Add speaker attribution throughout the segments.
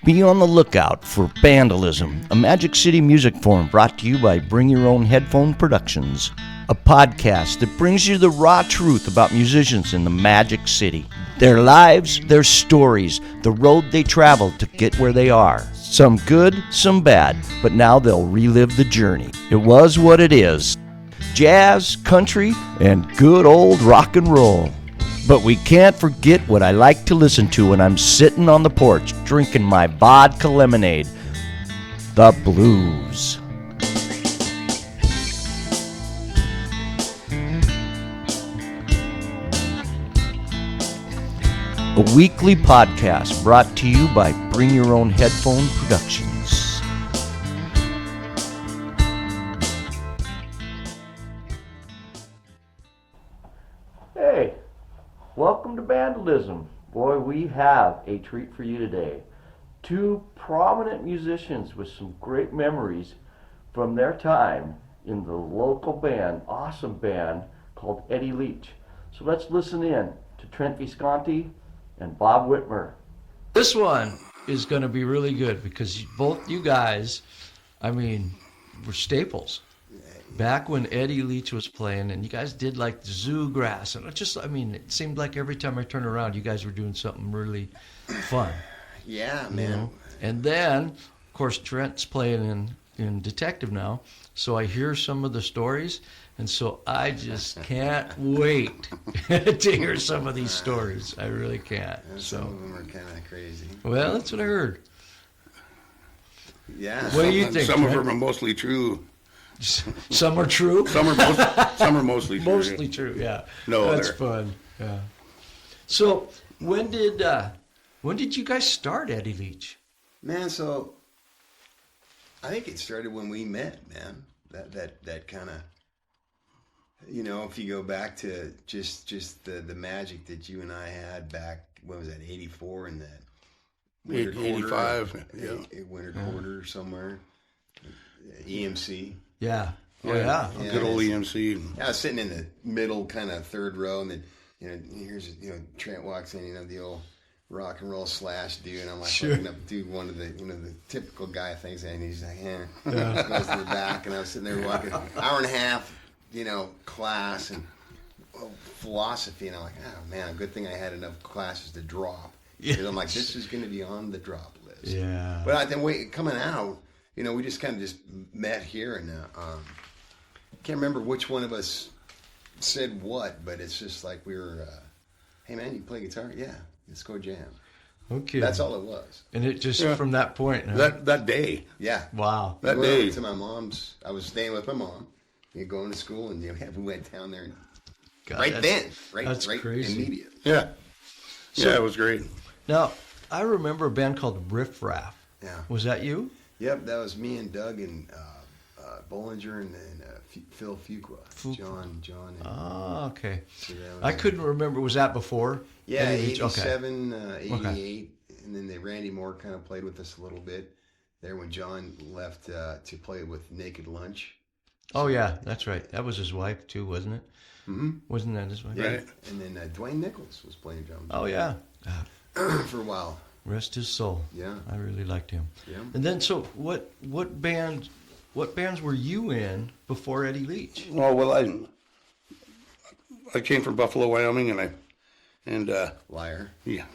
Speaker 1: Be on the lookout for Band-alism, a Magic City music forum brought to you by Bring Your Own Headphone Productions, a podcast that brings you the raw truth about musicians in the Magic City. Their lives, their stories, the road they traveled to get where they are. Some good, some bad, but now they'll relive the journey. It was what it is. Jazz, country, and good old rock and roll. But we can't forget what I like to listen to when I'm sitting on the porch drinking my vodka lemonade. The blues. A weekly podcast brought to you by Bring Your Own Headphone Productions. Hey, welcome to Band-alism. Boy, we have a treat for you today. Two prominent musicians with some great memories from their time in the local band, awesome band called Eddy Leech. So let's listen in to Trent Visconti and Bob Whitmer. This one is going to be really good because both you guys, were staples. Back when Eddy Leech was playing, and you guys did like the zoo grass, and it seemed like every time I turned around, you guys were doing something really fun.
Speaker 2: Yeah, man.
Speaker 1: know? And then, of course, Trent's playing in Detective now, so I hear some of the stories, and so I just can't wait to hear some of these stories. I really can't.
Speaker 2: Some of them are kind of crazy.
Speaker 1: Well, that's what I heard.
Speaker 2: Yeah.
Speaker 1: What do you think,
Speaker 3: Some
Speaker 1: Trent?
Speaker 3: of them are mostly true.
Speaker 1: Some are true?
Speaker 3: Some are mostly true.
Speaker 1: Mostly true, yeah.
Speaker 3: No,
Speaker 1: that's
Speaker 3: they're-
Speaker 1: fun. Yeah. So when did you guys start Eddy Leech?
Speaker 2: Man, so I think it started when we met, man. That kind of, if you go back to just the magic that you and I had back, when was that, 84 in that winter
Speaker 3: 85,
Speaker 2: quarter,
Speaker 3: yeah.
Speaker 2: winter quarter somewhere, EMC.
Speaker 1: Yeah. Oh, yeah.
Speaker 2: Yeah,
Speaker 3: Good old
Speaker 2: it's-
Speaker 3: EMC.
Speaker 2: I was sitting in the middle, kind of third row, and then here's Trent walks in, the old rock and roll slash dude, and I'm like looking up to one of the the typical guy things, and he's like, goes to the back, and I was sitting there walking hour and a half, class and philosophy, and I'm like, oh man, good thing I had enough classes to drop, because I'm like, this is going to be on the drop list.
Speaker 1: Yeah.
Speaker 2: But then coming out, we just kind of just met here, and can't remember which one of us said what, but it's just like we were, hey man, you play guitar? Yeah, let's go jam.
Speaker 1: Okay.
Speaker 2: That's all it was.
Speaker 1: And it just from that point. Huh?
Speaker 3: That day.
Speaker 2: Yeah.
Speaker 1: Wow.
Speaker 3: That
Speaker 2: We
Speaker 3: day.
Speaker 2: went to my mom's. I was staying with my mom. Going to school, and we went down there, and
Speaker 1: God,
Speaker 2: right
Speaker 1: that's crazy.
Speaker 2: immediate.
Speaker 3: Yeah.
Speaker 1: So-
Speaker 3: Yeah, it was great.
Speaker 1: Now, I remember a band called Riff Raff.
Speaker 2: Yeah.
Speaker 1: Was that you?
Speaker 2: Yep, that was me and Doug and Bollinger and Phil Fuqua. John. And,
Speaker 1: Oh, okay.
Speaker 2: so that was-
Speaker 1: I couldn't remember. Was that before?
Speaker 2: Yeah,
Speaker 1: Eddy Leech?
Speaker 2: 87,
Speaker 1: Okay.
Speaker 2: 88, and then Randy Moore kind of played with us a little bit there when John left to play with Naked Lunch.
Speaker 1: Oh, yeah, that's right. That was his wife, too, wasn't it?
Speaker 2: Mm-hmm.
Speaker 1: Wasn't that his wife?
Speaker 2: Yeah,
Speaker 3: Right.
Speaker 2: and then Dwayne Nichols was playing drums.
Speaker 1: Oh, yeah.
Speaker 2: For a while.
Speaker 1: Rest his soul.
Speaker 2: Yeah.
Speaker 1: I really liked him.
Speaker 2: Yeah.
Speaker 1: And then, so what bands were you in before Eddy Leech?
Speaker 3: Oh, well, I came from Buffalo, Wyoming, and
Speaker 2: Liar.
Speaker 3: yeah,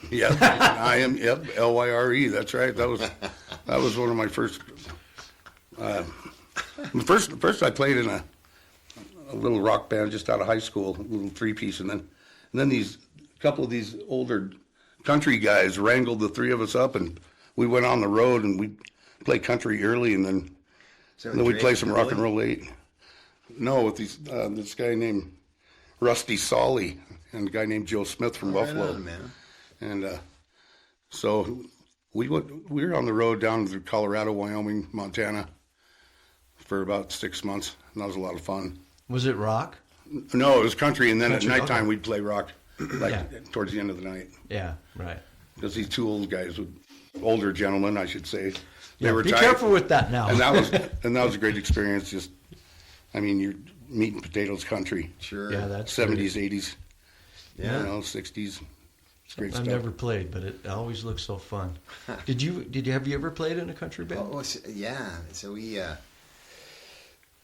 Speaker 3: I am, yep, LYRE, that's right. That was one of my first, first I played in a little rock band just out of high school, a little three-piece, and then these couple of these older country guys wrangled the three of us up, and we went on the road, and we'd play country early, and then we'd play some rock and roll late. No, with this guy named Rusty Solly and a guy named Joe Smith from Buffalo.
Speaker 2: Right on, man.
Speaker 3: And so we were on the road down through Colorado, Wyoming, Montana for about 6 months, and that was a lot of fun.
Speaker 1: Was it rock?
Speaker 3: No, it was country, and then
Speaker 1: Country,
Speaker 3: at nighttime
Speaker 1: okay.
Speaker 3: we'd play rock, towards the end of the night.
Speaker 1: Yeah, right.
Speaker 3: Because these two old guys, older gentlemen, I should say, they were
Speaker 1: Be
Speaker 3: tight.
Speaker 1: careful with that now.
Speaker 3: And that was a great experience. Just, you're meat and potatoes country.
Speaker 2: Sure.
Speaker 1: Yeah, that's
Speaker 3: 70s, 80s,
Speaker 2: Yeah.
Speaker 3: 60s. It's great
Speaker 1: I've
Speaker 3: stuff.
Speaker 1: never played, but it always looks so fun. Have you ever played in a country band?
Speaker 2: Yeah. So we,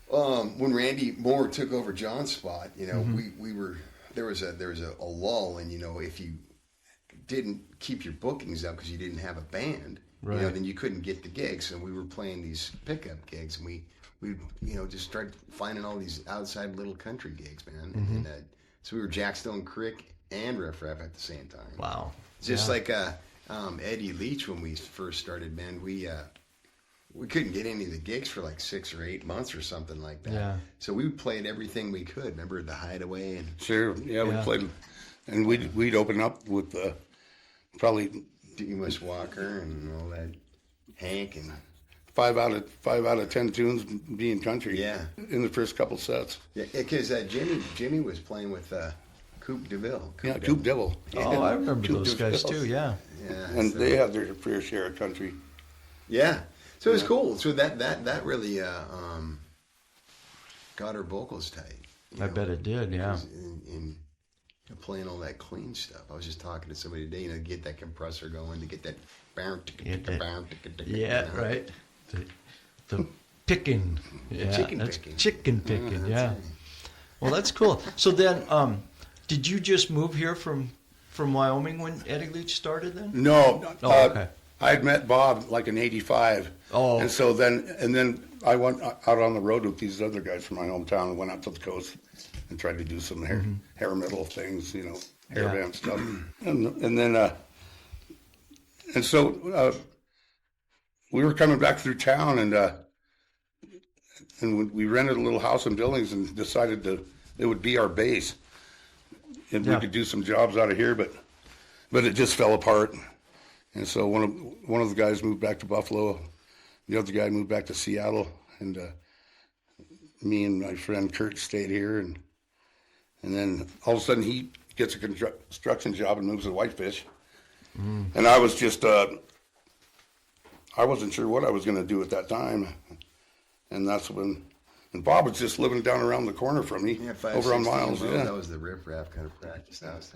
Speaker 2: when Randy Moore took over John's spot, we were there was a lull, and if you didn't keep your bookings up because you didn't have a band,
Speaker 1: Right.
Speaker 2: then you couldn't get the gigs, and we were playing these pickup gigs, and we just started finding all these outside little country gigs, man. And so we were Jackstone Creek and Riff Raff at the same time.
Speaker 1: Wow.
Speaker 2: Just like Eddy Leech, when we first started, man, we couldn't get any of the gigs for like 6 or 8 months or something like that.
Speaker 1: Yeah.
Speaker 2: So we played everything we could. Remember the Hideaway and
Speaker 3: Sure, yeah, we played, and we'd open up with probably
Speaker 2: Demas Walker and all that, Hank and
Speaker 3: 5 out of 10 tunes being country.
Speaker 2: Yeah.
Speaker 3: In the first couple sets.
Speaker 2: yeah, because Jimmy was playing with Coupe DeVille.
Speaker 3: Coupe Devil.
Speaker 1: Oh, I remember
Speaker 3: Coupe
Speaker 1: those guys
Speaker 3: DeVille.
Speaker 1: too. Yeah.
Speaker 2: Yeah,
Speaker 3: And
Speaker 2: so-
Speaker 3: they had their fair share of country.
Speaker 2: Yeah. So it was cool. So that really got our vocals tight.
Speaker 1: I bet it did. Yeah.
Speaker 2: In playing all that clean stuff. I was just talking to somebody today, get that compressor going, to get that
Speaker 1: Yeah. Right. The picking. Yeah.
Speaker 2: chicken
Speaker 1: That's
Speaker 2: picking.
Speaker 1: chicken picking.
Speaker 2: that's
Speaker 1: Yeah.
Speaker 2: right.
Speaker 1: Well, that's cool. So then, did you just move here from Wyoming when Eddy Leech started then?
Speaker 3: No.
Speaker 1: Oh, okay.
Speaker 3: I had met Bob like in '85.
Speaker 1: Oh.
Speaker 3: And so then I went out on the road with these other guys from my hometown and went out to the coast and tried to do some hair metal things, hair
Speaker 1: Yeah.
Speaker 3: band stuff. And then and so we were coming back through town and we rented a little house in Billings and decided it would be our base. And we could do some jobs out of here, but it just fell apart. And so one of the guys moved back to Buffalo, the other guy moved back to Seattle, and me and my friend Kurt stayed here, and then all of a sudden he gets a construction job and moves to Whitefish, and I was just I wasn't sure what I was going to do at that time, and that's when. And Bob was just living down around the corner from me,
Speaker 2: Yeah,
Speaker 3: over on
Speaker 2: 516
Speaker 3: Miles.
Speaker 2: Road,
Speaker 3: Yeah,
Speaker 2: that was the Riff Raff kind of practice house.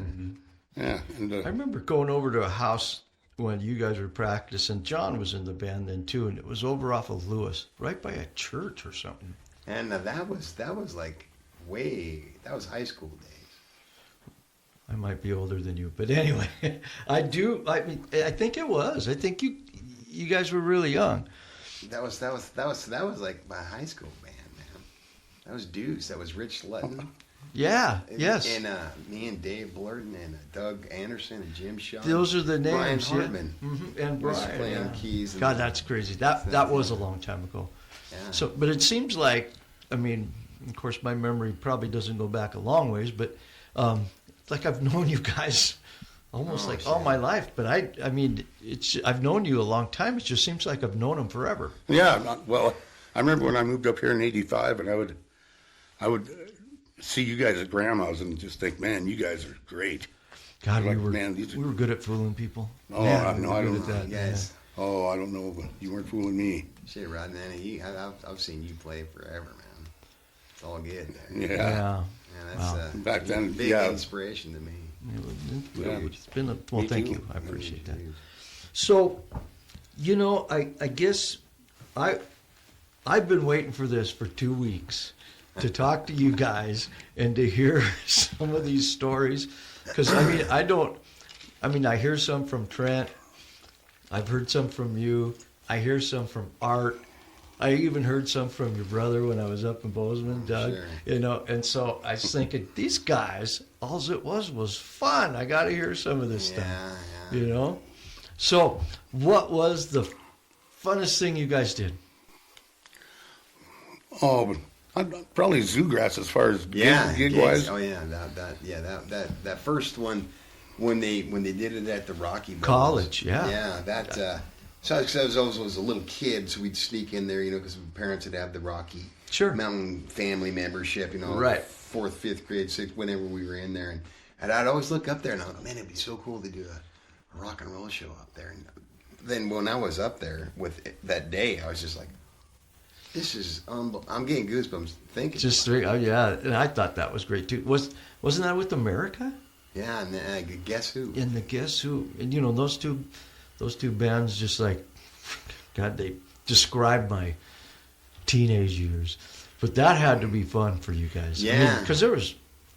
Speaker 3: yeah. And
Speaker 1: I remember going over to a house when you guys were practicing. John was in the band then too, and it was over off of Lewis, right by a church or something.
Speaker 2: And that was like that was high school days.
Speaker 1: I might be older than you, but anyway, I think it was. I think you guys were really young.
Speaker 2: That was like my high school band, man. That was Deuce. That was Rich Lutton.
Speaker 1: Yeah. Yes.
Speaker 2: And me and Dave Blurton and Doug Anderson and Jim Shaw.
Speaker 1: Those are the names.
Speaker 2: Brian Hartman.
Speaker 1: Yeah. Mm-hmm. And
Speaker 2: was
Speaker 1: Brian
Speaker 2: playing keys. And
Speaker 1: God, that's crazy. That was a long time ago.
Speaker 2: Yeah.
Speaker 1: So, but it seems like, I mean, of course, my memory probably doesn't go back a long ways, but it's like I've known you guys almost all my life. But I mean, I've known you a long time. It just seems like I've known them forever.
Speaker 3: Yeah, well, I remember when I moved up here in '85, and I would see you guys at Grandma's and just think, man, you guys are great.
Speaker 1: God,
Speaker 3: Like,
Speaker 1: we
Speaker 3: man,
Speaker 1: were good at fooling people.
Speaker 3: Oh,
Speaker 1: Man,
Speaker 3: I know,
Speaker 1: we were
Speaker 3: I
Speaker 1: good
Speaker 3: don't
Speaker 1: at that.
Speaker 2: Guys.
Speaker 3: Oh, I don't know, but you weren't fooling me.
Speaker 2: Shit, Rod, man, I've seen you play forever, man. It's all good there.
Speaker 3: Yeah.
Speaker 1: Yeah.
Speaker 2: Man, that's
Speaker 3: Back then,
Speaker 2: big
Speaker 3: yeah.
Speaker 2: inspiration to me.
Speaker 1: It's been well,
Speaker 3: Me
Speaker 1: thank
Speaker 3: too.
Speaker 1: you. I appreciate that. So, I guess I've been waiting for this for 2 weeks to talk to you guys and to hear some of these stories, because I hear some from Trent. I've heard some from you. I hear some from Art. I even heard some from your brother when I was up in Bozeman, Doug.
Speaker 2: Sure.
Speaker 1: And so I was thinking, these guys, all it was fun. I got to hear some of this stuff.
Speaker 2: Yeah.
Speaker 1: So, what was the funnest thing you guys did?
Speaker 3: Oh, but probably Zoograss as far as gig
Speaker 2: gigs.
Speaker 3: wise.
Speaker 2: Oh yeah, that first one when they did it at the Rocky Mountains.
Speaker 1: College, yeah.
Speaker 2: Yeah, that. So I was a little kid, so we'd sneak in there, because my parents would have the Rocky Mountain family membership,
Speaker 1: Right.
Speaker 2: 4th, 5th grade, 6th, whenever we were in there, and I'd always look up there and I thought, man, it'd be so cool to do a rock and roll show up there. And then when I was up there with that day, I was just like, this is unbelievable. I'm getting goosebumps thinking.
Speaker 1: Just three. Oh yeah, and I thought that was great too. Wasn't that with America?
Speaker 2: Yeah, and then, Guess Who?
Speaker 1: And the Guess Who, and those two bands just like, God, they describe my teenage years. But that had to be fun for you guys.
Speaker 2: Yeah.
Speaker 1: Because there was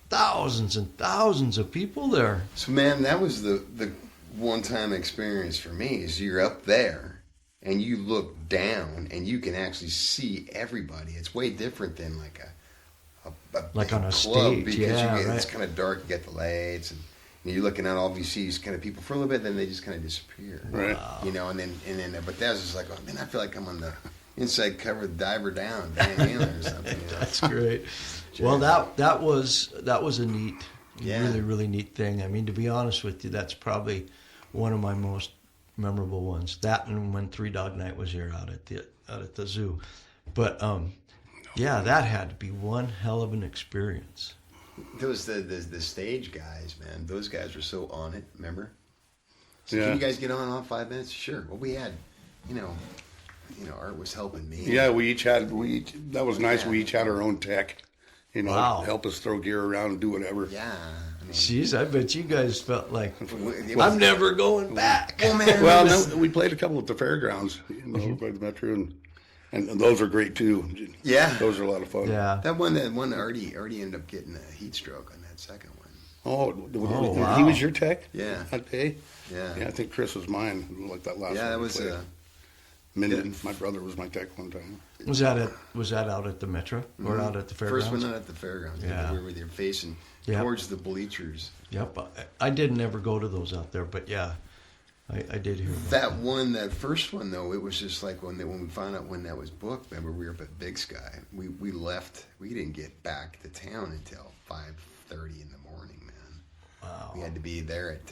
Speaker 1: thousands and thousands of people there.
Speaker 2: So, man, that was the one-time experience for me. Is you're up there and you look down and you can actually see everybody. It's way different than like a
Speaker 1: Like on a
Speaker 2: club,
Speaker 1: stage,
Speaker 2: because
Speaker 1: yeah,
Speaker 2: it's
Speaker 1: right.
Speaker 2: kind of dark. You get the lights, and you're looking at all these kind of people for a little bit, then they just kind of disappear.
Speaker 3: Right.
Speaker 2: And then, but that was just like, oh man, I feel like I'm on the inside cover of Diver Down, Van Halen or something.
Speaker 1: That's great. Well, that was a neat, really, really neat thing. I mean, to be honest with you, that's probably one of my most memorable ones. That and when Three Dog Night was here out at the zoo. But yeah, that had to be one hell of an experience.
Speaker 2: Those the stage guys, man. Those guys were so on it. Remember? So
Speaker 3: Yeah.
Speaker 2: can you guys get on 5 minutes? Sure. Well, we had, Art was helping me.
Speaker 3: Yeah, that was nice.
Speaker 2: Yeah.
Speaker 3: We each had our own tech,
Speaker 1: Wow.
Speaker 3: help us throw gear around and do whatever.
Speaker 2: Yeah. I mean,
Speaker 1: Jeez, I bet you guys felt like,
Speaker 2: it
Speaker 1: I'm
Speaker 2: was-
Speaker 1: never going back.
Speaker 2: Oh man.
Speaker 3: Well,
Speaker 2: it was-
Speaker 3: no, we played a couple at the fairgrounds, by the Metro, and those are great too.
Speaker 2: Yeah.
Speaker 3: Those are a lot of fun.
Speaker 1: Yeah.
Speaker 2: That one already ended up getting a heat stroke on that second one.
Speaker 3: Oh,
Speaker 1: wow.
Speaker 3: he was your tech?
Speaker 2: Yeah.
Speaker 3: That day?
Speaker 2: Yeah.
Speaker 3: Yeah, I think Chris was mine, like that last one.
Speaker 2: Yeah, that
Speaker 3: we
Speaker 2: was.
Speaker 3: played. Minden, my brother was my tech one time.
Speaker 1: Was that out at the Metro or out at the fairgrounds?
Speaker 2: First one out at the fairgrounds.
Speaker 1: Yeah.
Speaker 2: We were there facing
Speaker 1: Yeah.
Speaker 2: towards the bleachers.
Speaker 1: Yep. I didn't ever go to those out there, but yeah, I did hear about
Speaker 2: That first one though, it was just like when we found out when that was booked. Remember, we were up at Big Sky. We left. We didn't get back to town until 5:30 in the morning, man.
Speaker 1: Wow.
Speaker 2: We had to be there at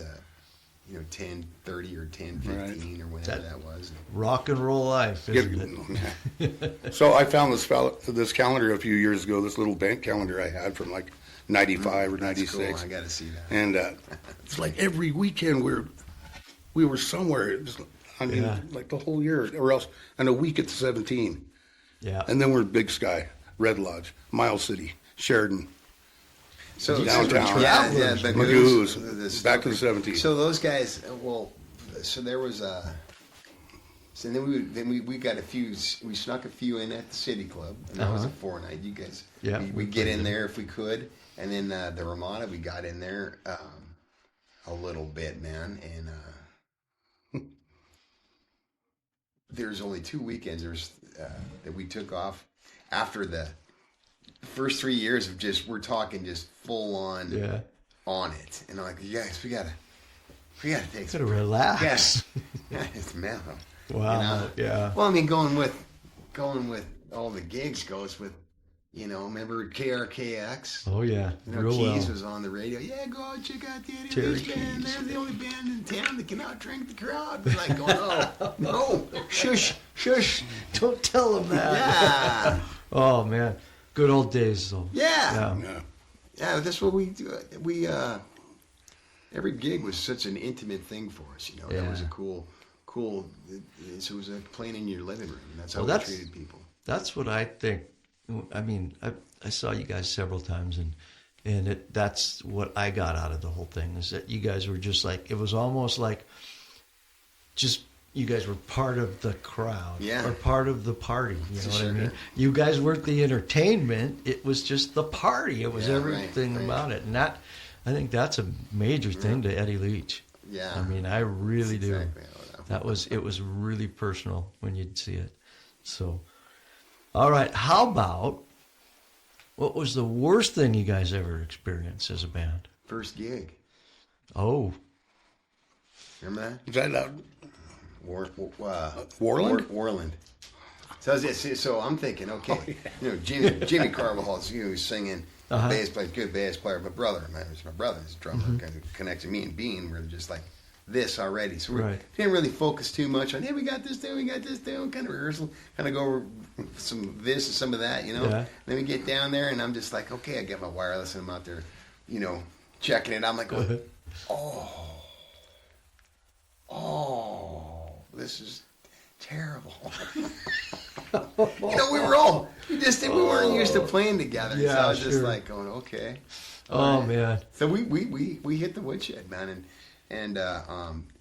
Speaker 2: 10:30 or 10:15 or whenever that was.
Speaker 1: rock and roll life, isn't it?
Speaker 3: So I found this calendar a few years ago, this little bank calendar I had from like 95 or
Speaker 2: That's
Speaker 3: 96.
Speaker 2: cool. I got to see that.
Speaker 3: And it's like every weekend we were somewhere.
Speaker 1: Yeah.
Speaker 3: Like the whole year, or else, and a week at the 17.
Speaker 1: Yeah.
Speaker 3: And then we're Big Sky, Red Lodge, Miles City, Sheridan.
Speaker 2: So
Speaker 3: Downtown.
Speaker 2: yeah,
Speaker 3: Magoo's,
Speaker 2: the
Speaker 3: back to the 70s.
Speaker 2: So those guys, so there was so then we got a few. We snuck a few in at the City Club, and that was a 4-night. You guys,
Speaker 1: Yeah,
Speaker 2: we get in there if we could, and then the Ramada, we got in there a little bit, man, and there's only 2 weekends that we took off after the first 3 years of we're talking just full on on it, and I'm like, you guys, we gotta take
Speaker 1: Gotta relax.
Speaker 2: yeah, it's mellow.
Speaker 1: Wow. Yeah.
Speaker 2: Well, I mean, going with all the gigs goes with, remember KRKX?
Speaker 1: Oh yeah. Real
Speaker 2: Keys
Speaker 1: well.
Speaker 2: was on the radio. Yeah, go out, check out the Eddy
Speaker 1: Terry
Speaker 2: Leech band.
Speaker 1: Keys.
Speaker 2: They're the only band in town that can out drink the crowd. We're like going, oh no, shush.
Speaker 1: Don't tell them that.
Speaker 2: Yeah,
Speaker 1: Oh man. Good old days though.
Speaker 2: yeah.
Speaker 3: Yeah.
Speaker 2: Yeah, that's what we do. Every gig was such an intimate thing for us, That was a cool. So it was like playing in your living room. And that's how we treated people.
Speaker 1: That's what I think. I mean, I saw you guys several times, and that's what I got out of the whole thing is that you guys were just like, it was almost like just you guys were part of the crowd or part of the party. You know what I mean? You guys weren't the entertainment. It was just the party. It was everything about it. And I think that's a major thing to Eddy Leech.
Speaker 2: Yeah.
Speaker 1: I mean, I really do.
Speaker 2: Exactly.
Speaker 1: It was really personal when you'd see it. So, all right. How about what was the worst thing you guys ever experienced as a band?
Speaker 2: First gig.
Speaker 1: Oh,
Speaker 2: Remember
Speaker 3: Is that
Speaker 2: that?
Speaker 3: Warland?
Speaker 2: Warland. So I'm thinking, okay, Jimmy Carvajal's, he's singing, bass player, good bass player. My brother, my brother's drummer, kind of connected me and Bean. We're just like this already, so we didn't really focus too much on, hey, we got this down, kind of rehearsal, kind of go over some of this and some of that,
Speaker 1: Yeah.
Speaker 2: Then we get down there, and I'm just like, okay, I get my wireless, and I'm out there, checking it. I'm like, going, oh, this is terrible. You know, we weren't used to playing together.
Speaker 1: Yeah,
Speaker 2: so I was just
Speaker 1: sure.
Speaker 2: like going, okay.
Speaker 1: Oh man.
Speaker 2: So we hit the woodshed, man, and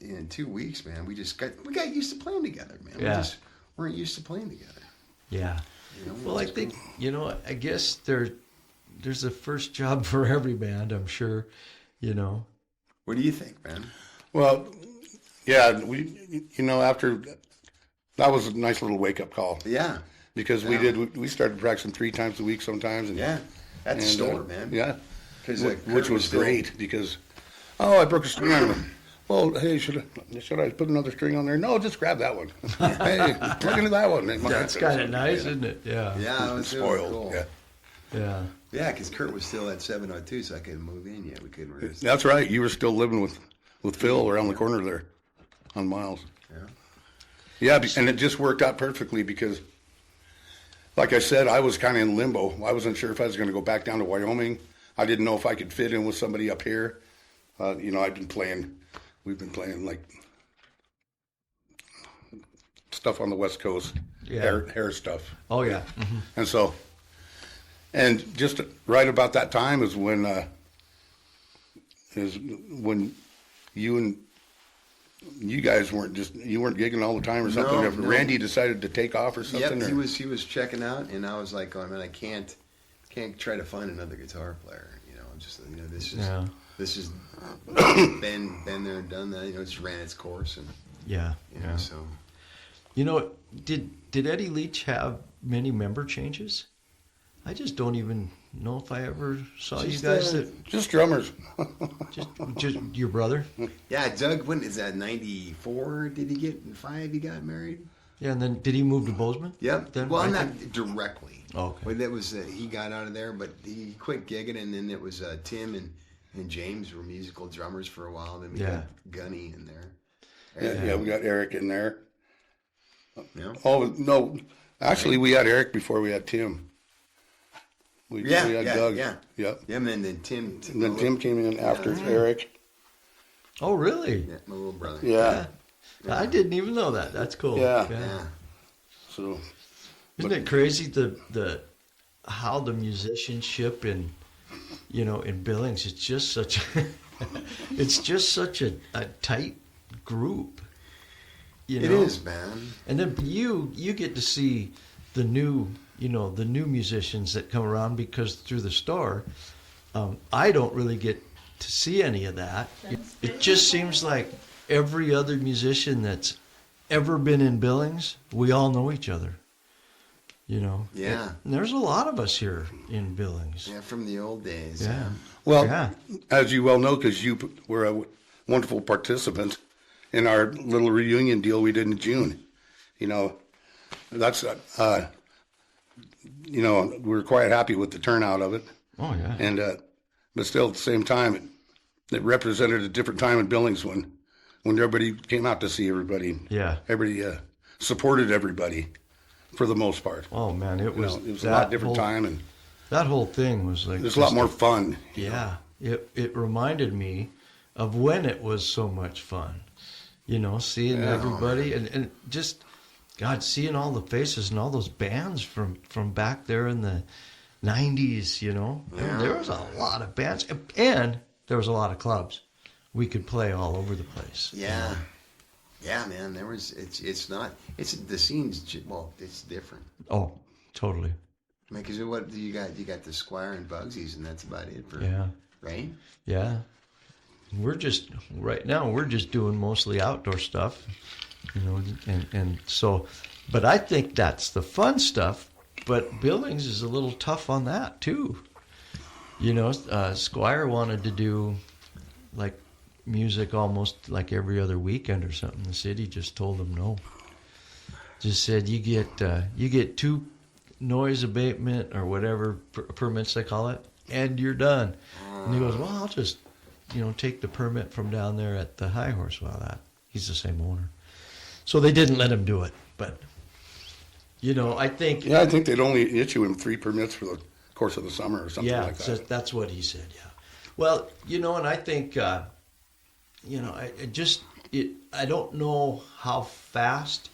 Speaker 2: in 2 weeks, man, we got used to playing together, man.
Speaker 1: Yeah.
Speaker 2: We just weren't used to playing together.
Speaker 1: Yeah.
Speaker 2: You know,
Speaker 1: Well, I think, I guess there's a first job for every band, I'm sure,
Speaker 2: What do you think, man?
Speaker 3: Well, yeah, after that was a nice little wake up call
Speaker 2: Yeah.
Speaker 3: because we started practicing 3 times a week sometimes. And,
Speaker 2: Yeah. At the store, man.
Speaker 3: Yeah.
Speaker 2: 'Cause,
Speaker 3: Which was great because, I broke a string on it. Well, hey, should I put another string on there? No, just grab that one. Hey, look into that one.
Speaker 1: That's kind of nice, isn't it? Yeah.
Speaker 2: Yeah, it was
Speaker 3: Spoiled.
Speaker 2: cool.
Speaker 3: Yeah.
Speaker 1: Yeah.
Speaker 2: Yeah, because Kurt was still at 702, so I couldn't move in yet. We couldn't rehearse.
Speaker 3: That's right. You were still living with Phil around the corner there on Miles.
Speaker 2: Yeah.
Speaker 3: Yeah, and it just worked out perfectly because, like I said, I was kind of in limbo. I wasn't sure if I was going to go back down to Wyoming. I didn't know if I could fit in with somebody up here. We've been playing like stuff on the West Coast, hair stuff.
Speaker 1: Oh yeah. Mm-hmm.
Speaker 3: And so, and just right about that time is when you guys weren't gigging all the time or something.
Speaker 2: No.
Speaker 3: Randy decided to take off or something.
Speaker 2: Yep, he was checking out, and I was like, oh man, I can't try to find another guitar player. This is been there and done that. It's ran its course, and
Speaker 1: Yeah.
Speaker 2: so.
Speaker 1: Did Eddy Leech have many member changes? I just don't even know if I ever saw you guys.
Speaker 3: Just drummers.
Speaker 1: Just your brother.
Speaker 2: Yeah, Doug. When is that? 94? Did he get in 5? He got married.
Speaker 1: Yeah, and then did he move to Bozeman?
Speaker 2: Yep.
Speaker 1: Then,
Speaker 2: Well,
Speaker 1: right
Speaker 2: not
Speaker 1: then?
Speaker 2: directly.
Speaker 1: Oh, okay.
Speaker 2: But that was he got out of there, but he quit gigging, and then it was Tim and James were musical drummers for a while. Then we got Gunny in there.
Speaker 3: Yeah, we got Eric in there.
Speaker 2: Yeah.
Speaker 3: Oh no, actually, we had Eric before we had Tim. We had Doug.
Speaker 2: Yeah.
Speaker 3: Yep.
Speaker 2: Yeah, and then Tim.
Speaker 3: And then Tim came in after Eric.
Speaker 1: Oh, really?
Speaker 2: Yeah, my little brother.
Speaker 3: Yeah.
Speaker 1: I didn't even know that. That's cool.
Speaker 3: Yeah. So,
Speaker 1: isn't it crazy the how the musicianship in Billings? It's just such a tight group.
Speaker 2: It is, man.
Speaker 1: And then you get to see the new musicians that come around because through the store, I don't really get to see any of that. It just seems like every other musician that's ever been in Billings, we all know each other.
Speaker 2: Yeah.
Speaker 1: And there's a lot of us here in Billings.
Speaker 2: Yeah, from the old days.
Speaker 1: Yeah.
Speaker 3: well, as you well know, because you were a wonderful participant in our little reunion deal we did in June. That's we're quite happy with the turnout of it.
Speaker 1: Oh yeah.
Speaker 3: And but still, at the same time, it represented a different time in Billings when everybody came out to see everybody.
Speaker 1: Yeah.
Speaker 3: Everybody supported everybody for the most part.
Speaker 1: Oh man, it was
Speaker 3: a lot different time, and
Speaker 1: that whole thing was like
Speaker 3: there's a lot more fun.
Speaker 1: Yeah. It reminded me of when it was so much fun. Seeing everybody and just seeing all the faces and all those bands from back there in the 90s, There was a lot of bands and there was a lot of clubs. We could play all over the place.
Speaker 2: Yeah. Yeah, man. There was. It's not. It's the scene's. Well, it's different.
Speaker 1: Oh, totally.
Speaker 2: I mean, because what do you got? You got the Squire and Bugsies, and that's about it. Right.
Speaker 1: Yeah. We're just doing mostly outdoor stuff, and so, but I think that's the fun stuff. But Billings is a little tough on that too. Squire wanted to do like music almost like every other weekend or something. The city just told him no. Just said you get 2 noise abatement or whatever permits they call it, and you're done. And he goes, well, I'll just take the permit from down there at the High Horse. Well, he's the same owner, so they didn't let him do it. But I think
Speaker 3: I think they'd only issue him 3 permits for the course of the summer or something like that.
Speaker 1: Yeah, so that's what he said. Yeah. Well, and I think I don't know how fast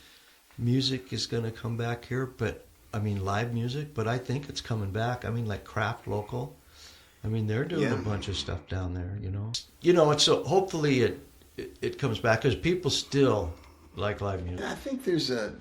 Speaker 4: music is going to come back here, but I mean live music, but I think it's coming back. I mean like Craft Local. I mean they're doing a bunch of stuff down there, you know. You know, it's so hopefully it comes back because people still like live music.
Speaker 2: I think there's the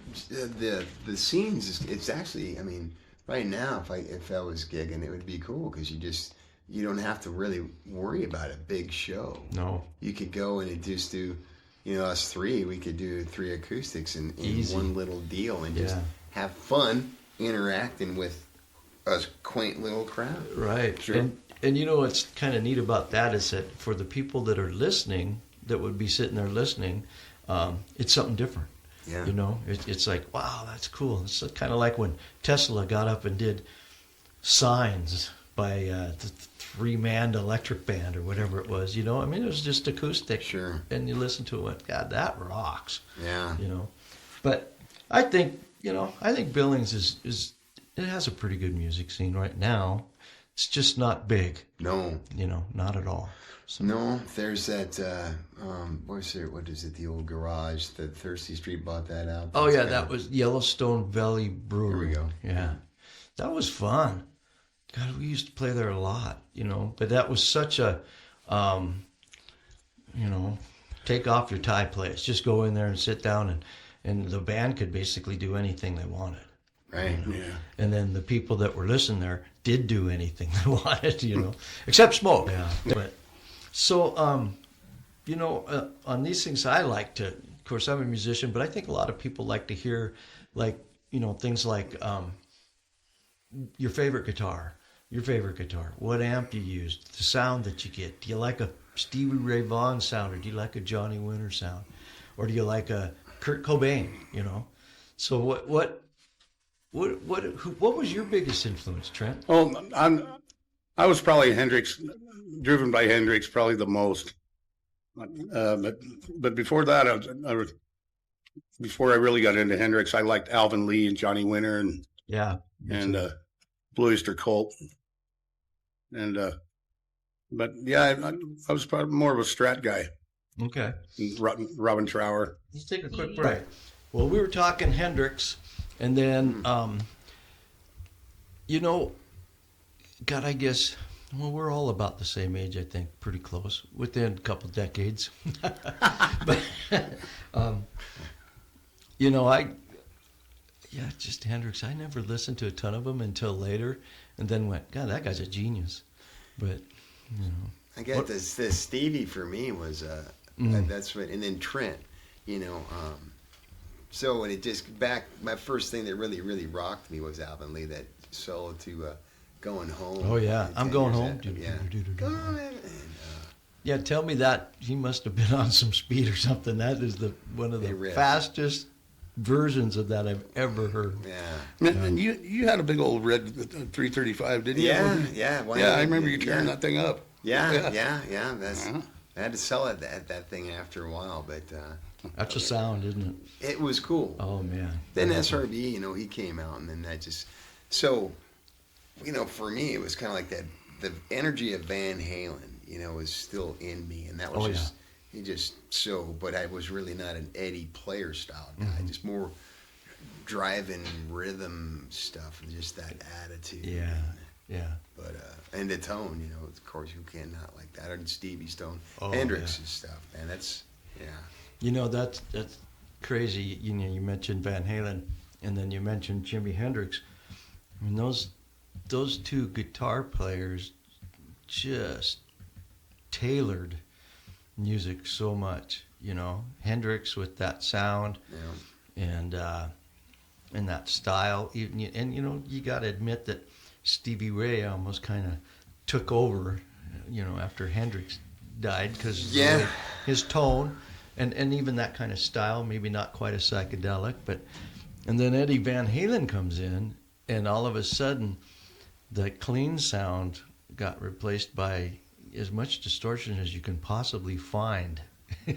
Speaker 2: scenes. It's actually, I mean, right now if I was gigging, it would be cool because you don't have to really worry about a big show.
Speaker 4: No.
Speaker 2: You could go and just do, you know, us three. We could do 3 acoustics in one little deal and just have fun interacting with a quaint little crowd.
Speaker 4: Right.
Speaker 2: Sure.
Speaker 4: And you know what's kind of neat about that is that for the people that are listening, that would be sitting there listening, it's something different.
Speaker 2: Yeah.
Speaker 4: You know, it's like, wow, that's cool. It's kind of like when Tesla got up and did Signs by the three-man electric band or whatever it was. You know, I mean, it was just acoustic.
Speaker 2: Sure.
Speaker 4: And you listen to it, and went, God, that rocks.
Speaker 2: Yeah.
Speaker 4: You know, but I think Billings is it has a pretty good music scene right now. It's just not big.
Speaker 2: No.
Speaker 4: You know, not at all. So.
Speaker 2: No, there's that, what is it, the old garage that Thirsty Street bought that out.
Speaker 4: Oh, yeah, that was Yellowstone Valley Brewery.
Speaker 2: Here we go.
Speaker 4: Yeah. That was fun. God, we used to play there a lot, you know, but that was such a, you know, take off your tie place. Just go in there and sit down and the band could basically do anything they wanted.
Speaker 2: Right.
Speaker 3: Yeah.
Speaker 4: And then the people that were listening there did do anything they wanted, you know, except smoke. Yeah. But, so, you know, on these things, I like to, of course, I'm a musician, but I think a lot of people like to hear, like, you know, things like your favorite guitar, what amp you used, the sound that you get. Do you like a Stevie Ray Vaughan sound, or do you like a Johnny Winter sound, or do you like a Kurt Cobain? You know, so what was your biggest influence, Trent?
Speaker 3: Oh, I was probably Hendrix, driven by Hendrix, probably the most. But before that, before I really got into Hendrix, I liked Alvin Lee and Johnny Winter and Blue Oyster Cult. And but yeah, I was probably more of a Strat guy.
Speaker 4: Okay.
Speaker 3: Robin Trower.
Speaker 4: Let's take a quick break. Well, we were talking Hendrix, and then you know, God, I guess. Well, we're all about the same age, I think, pretty close, within a couple decades. But, you know, just Hendrix. I never listened to a ton of them until later, and then went, God, that guy's a genius. But, you know.
Speaker 2: I got this Stevie for me was, that's what, and then Trent, you know. So when it just my first thing that really, really rocked me was Alvin Lee, that solo to Going Home.
Speaker 4: Oh, yeah. I'm Going Home.
Speaker 2: Yeah.
Speaker 4: Yeah, tell me that. He must have been on some speed or something. That is one of the fastest versions of that I've ever heard.
Speaker 2: Yeah.
Speaker 3: And you had a big old red 335, didn't you?
Speaker 2: Yeah.
Speaker 3: I remember you tearing that thing up.
Speaker 2: Yeah. I had to sell that thing after a while, but
Speaker 4: that's a sound, isn't it?
Speaker 2: It was cool.
Speaker 4: Oh man.
Speaker 2: Then SRB, you know, he came out, and then that just you know, for me, it was kind of like that. The energy of Van Halen, you know, was still in me, and that was but I was really not an Eddy player style guy, just more driving rhythm stuff and just that attitude.
Speaker 4: Yeah.
Speaker 2: But and the tone, you know, of course, you can't not like that. And Stevie Stone, Hendrix's stuff, man. That's
Speaker 4: You know, that's crazy. You know, you mentioned Van Halen, and then you mentioned Jimi Hendrix. I mean, those two guitar players just tailored music so much, you know. Hendrix with that sound and that style. And, you know, you got to admit that Stevie Ray almost kind of took over, you know, after Hendrix died because his tone and even that kind of style, maybe not quite as psychedelic. And then Eddie Van Halen comes in, and all of a sudden the clean sound got replaced by as much distortion as you can possibly find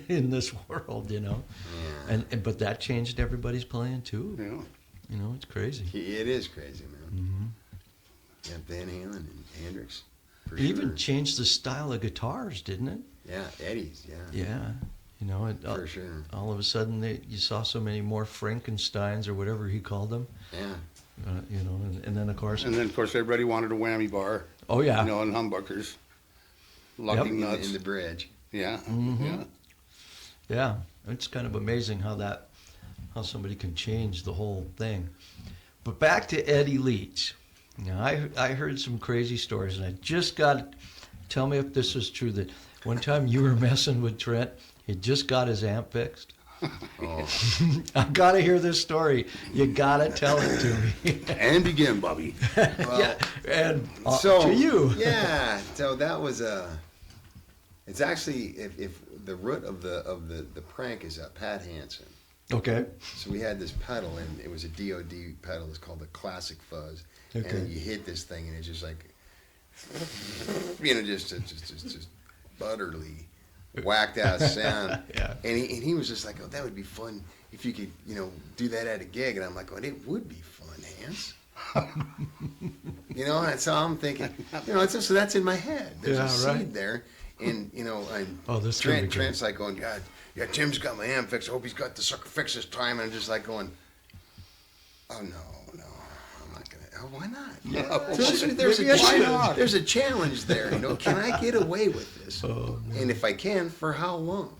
Speaker 4: in this world, you know. But that changed everybody's playing too.
Speaker 3: Yeah.
Speaker 4: You know, it's crazy.
Speaker 2: It is crazy, man.
Speaker 4: Mm-hmm.
Speaker 2: Yeah, Van Halen and Hendrix.
Speaker 4: It even changed the style of guitars, didn't it?
Speaker 2: Yeah, Eddy's.
Speaker 4: Yeah. You know,
Speaker 2: For sure.
Speaker 4: all of a sudden you saw so many more Frankensteins or whatever he called them.
Speaker 2: Yeah.
Speaker 4: You know, and then of course.
Speaker 3: And then, of course, everybody wanted a whammy bar.
Speaker 4: Oh yeah.
Speaker 3: You know, and humbuckers. Lucking nuts.
Speaker 2: In the bridge.
Speaker 3: Yeah.
Speaker 4: Mm-hmm.
Speaker 3: Yeah.
Speaker 4: Yeah, it's kind of amazing how somebody can change the whole thing. But back to Eddy Leech. Now, I heard some crazy stories, and I just got, tell me if this is true, that one time you were messing with Trent, he just got his amp fixed.
Speaker 2: Oh.
Speaker 4: I got to hear this story. You got to tell it to me.
Speaker 3: And begin, Bobby.
Speaker 2: Well,
Speaker 4: Yeah, and
Speaker 2: so
Speaker 4: to you.
Speaker 2: Yeah. So that was it's actually if the root of the prank is Pat Hansen.
Speaker 4: Okay.
Speaker 2: So we had this pedal, and it was a DOD pedal. It's called the Classic Fuzz.
Speaker 4: Okay.
Speaker 2: And then you hit this thing, and it's just like, you know, just butterly whacked out sound.
Speaker 4: Yeah.
Speaker 2: And he was just like, oh, that would be fun if you could, you know, do that at a gig. And I'm like, well, it would be fun, Hans. You know, and so I'm thinking, you know, so that's in my head. There's
Speaker 4: Yeah,
Speaker 2: a seed
Speaker 4: right.
Speaker 2: there. And, you know, and
Speaker 4: This is gonna be good.
Speaker 2: Trent's like going, yeah, Tim's got my amp fixed. I hope he's got the sucker fixed this time. And I'm just like going, oh, no, I'm not going to. Oh, why not?
Speaker 3: Yeah.
Speaker 2: So there's a challenge there. You know, can I get away with this?
Speaker 4: Oh,
Speaker 2: And if I can, for how long?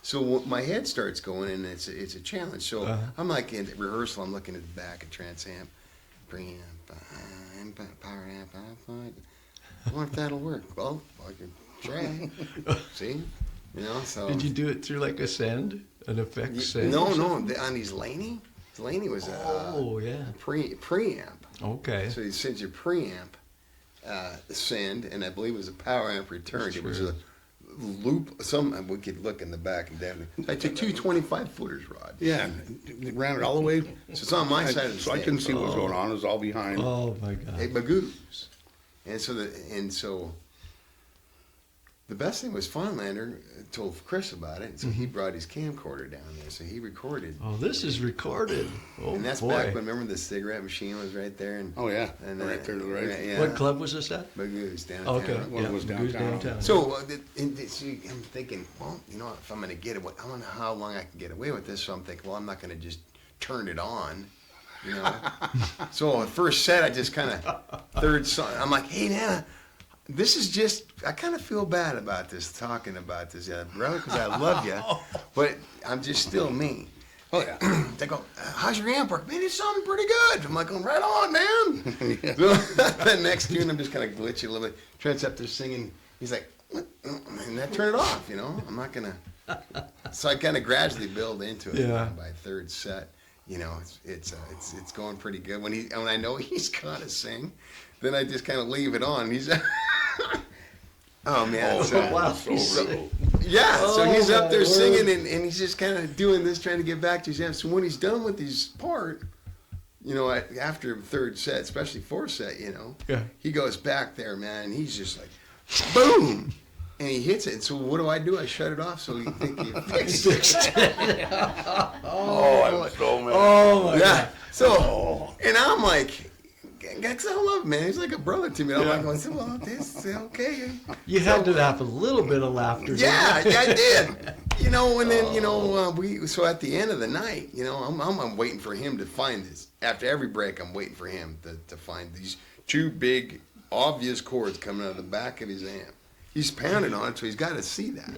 Speaker 2: So my head starts going, and it's a challenge. So I'm like in rehearsal. I'm looking at the back of Trent's amp, preamp, power amp. I wonder if that'll work. Well, I can try. See, you know. So
Speaker 4: Did you do it through like a send, an effect send?
Speaker 2: No,
Speaker 4: or
Speaker 2: no.
Speaker 4: something?
Speaker 2: On these Laney was a
Speaker 4: Oh yeah.
Speaker 2: preamp.
Speaker 4: Okay.
Speaker 2: So he sends your preamp send, and I believe it was a power amp return. It was a loop. We could look in the back and definitely. I took two 25-footers, Rod.
Speaker 3: Yeah. Ran it all the way.
Speaker 2: So it's on my side of the
Speaker 3: So I
Speaker 2: stage.
Speaker 3: couldn't see what was going on. It was all behind.
Speaker 4: Oh my God.
Speaker 2: Hey, Magoos. And so the best thing was Fonlander told Chris about it, and so he brought his camcorder down there. So he recorded.
Speaker 4: Oh, this is recorded. Oh
Speaker 2: And that's
Speaker 4: boy.
Speaker 2: back when, remember, the cigarette machine was right there? And,
Speaker 3: Oh, yeah.
Speaker 2: and
Speaker 3: Right there to the right.
Speaker 2: Yeah,
Speaker 4: What club was this at?
Speaker 2: Magoos downtown.
Speaker 4: Okay.
Speaker 3: One
Speaker 4: yeah,
Speaker 3: was
Speaker 4: Goose
Speaker 3: downtown.
Speaker 2: So, see, I'm thinking, well, you know, if I'm going to get away, I don't know how long I can get away with this. So I'm thinking, well, I'm not going to just turn it on, you know. So at first set, I just kind of third song. I'm like, hey, man, this is just, I kind of feel bad about this, talking about this, brother, because I love you, but I'm just still me.
Speaker 3: Oh, yeah.
Speaker 2: They go, how's your amp work? Man, it's sounding pretty good. I'm like, going, right on, man. So the next tune, I'm just kind of glitchy a little bit. Trent's up there singing. He's like, what? And I turn it off, you know. I'm not going to. So I kind of gradually build into it.
Speaker 4: Yeah.
Speaker 2: By third set, you know, it's going pretty good. When I know he's going to sing, then I just kind of leave it on. He's oh man!
Speaker 3: Oh,
Speaker 2: so,
Speaker 4: wow.
Speaker 3: so
Speaker 2: yeah, so
Speaker 4: Oh,
Speaker 2: he's up there
Speaker 4: my
Speaker 2: singing, and he's just kind of doing this, trying to get back to his amp. So when he's done with his part, you know, after third set, especially fourth set, you know,
Speaker 4: Yeah.
Speaker 2: he goes back there, man, and he's just like, boom, and he hits it. And so what do? I shut it off so he think he fixed it.
Speaker 3: Oh, I'm so mad.
Speaker 4: Oh my
Speaker 2: Yeah.
Speaker 4: God.
Speaker 2: So, and I'm like, cause I love him, man. He's like a brother to me. I'm
Speaker 4: Yeah.
Speaker 2: like, well, this is okay.
Speaker 4: You had to have a little bit of laughter.
Speaker 2: Yeah,
Speaker 4: didn't you?
Speaker 2: I did. You know, and then, you know, so at the end of the night, you know, I'm waiting for him to find this. After every break, I'm waiting for him to find these two big, obvious chords coming out of the back of his amp. He's pounding on it, so he's got to see that.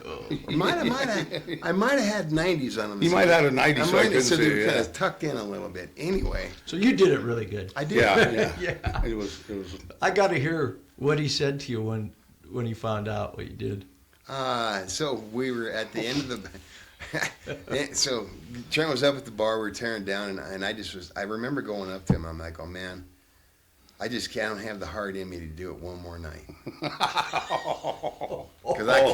Speaker 2: I might have had 90s on him.
Speaker 3: He might have had a 90, so I couldn't
Speaker 2: so they
Speaker 3: see,
Speaker 2: were
Speaker 3: yeah.
Speaker 2: kind of tucked in a little bit. Anyway,
Speaker 4: So you did it really good.
Speaker 2: I did.
Speaker 3: Yeah.
Speaker 4: Yeah.
Speaker 3: It was.
Speaker 4: I got to hear what he said to you when he found out what you did.
Speaker 2: So we were at the end of the. So Trent was up at the bar. We were tearing down, and I remember going up to him. I'm like, oh man, I just can't have the heart in me to do it one more night. Because I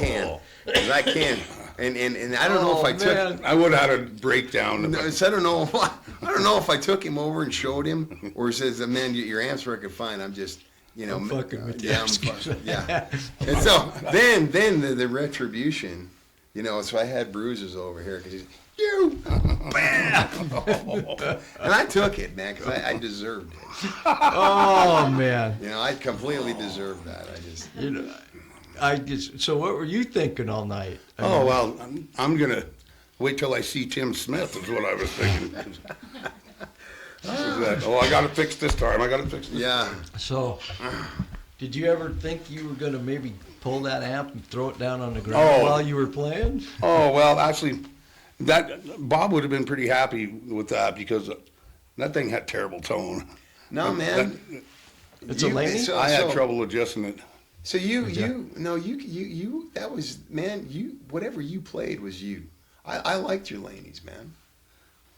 Speaker 2: can. And I don't know if I took.
Speaker 3: I would have had a breakdown.
Speaker 2: No, so I don't know. I don't know if I took him over and showed him, or says, "Man, your amp's working fine. I'm just, you know,
Speaker 4: I'm fucking with you."
Speaker 2: yeah, I'm fucking, yeah." And so then the retribution, you know. So I had bruises over here because you, bam, and I took it, man, because I deserved it.
Speaker 4: Oh man.
Speaker 2: You know, I completely deserved that.
Speaker 4: You know, I guess, so what were you thinking all night? I
Speaker 3: Oh
Speaker 4: mean,
Speaker 3: well, I'm gonna wait till I see Tim Smith. Is what I was thinking. I got to fix this time. I got to fix this.
Speaker 2: Yeah.
Speaker 4: So, did you ever think you were going to maybe pull that amp and throw it down on the ground
Speaker 3: Oh.
Speaker 4: while you were playing?
Speaker 3: Oh well, actually, that Bob would have been pretty happy with that because that thing had terrible tone.
Speaker 2: No, man.
Speaker 4: It's a Laney?
Speaker 2: So,
Speaker 3: I had
Speaker 2: so-
Speaker 3: trouble adjusting it.
Speaker 2: So you that was, man, whatever you played was you. I liked your Laneys, man.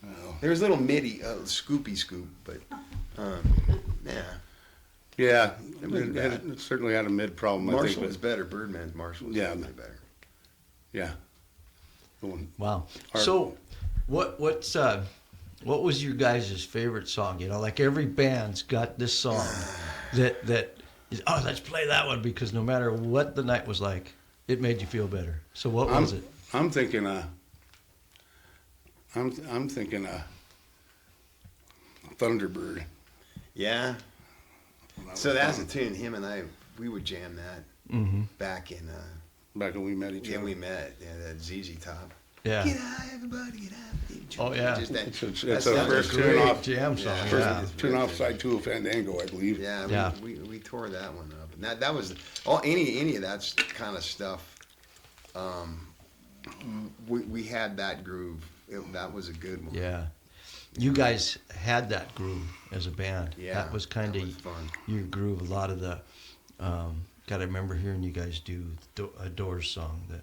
Speaker 3: Oh.
Speaker 2: There was a little MIDI, scoopy scoop, but yeah.
Speaker 3: Yeah,
Speaker 2: It wasn't bad.
Speaker 3: it certainly had a mid problem. I
Speaker 2: Marshall
Speaker 3: think,
Speaker 2: was better. Birdman's Marshall was
Speaker 3: Yeah.
Speaker 2: definitely better.
Speaker 3: yeah. The one-
Speaker 4: Wow.
Speaker 3: Our-
Speaker 4: So, what was your guys' favorite song? You know, like every band's got this song that is, oh, let's play that one because no matter what the night was like, it made you feel better. So what was it?
Speaker 3: I'm thinking. I'm thinking. Thunderbird.
Speaker 2: Yeah. So that's a tune. Him and I, we would jam that
Speaker 4: Mm-hmm.
Speaker 2: back in.
Speaker 3: Back when we met each
Speaker 2: Yeah,
Speaker 3: other.
Speaker 2: we met. Yeah, that ZZ Top.
Speaker 4: Yeah.
Speaker 2: Get out, everybody, get out.
Speaker 4: Oh, yeah.
Speaker 2: Just that,
Speaker 3: It's
Speaker 2: that's
Speaker 3: a
Speaker 2: that was
Speaker 3: first
Speaker 2: great.
Speaker 3: tune off.
Speaker 4: Jam song.
Speaker 2: Yeah.
Speaker 3: First
Speaker 4: Yeah.
Speaker 3: tune off side 2 of Fandango, I believe.
Speaker 2: Yeah,
Speaker 4: Yeah.
Speaker 2: we tore that one up. And that was any of that kind of stuff. We had that groove. That was a good one.
Speaker 4: Yeah. You guys had that groove as a band.
Speaker 2: Yeah,
Speaker 4: That was kind
Speaker 2: that
Speaker 4: of
Speaker 2: was fun.
Speaker 4: your groove. A lot of the, God, I remember hearing you guys do a Doors song that,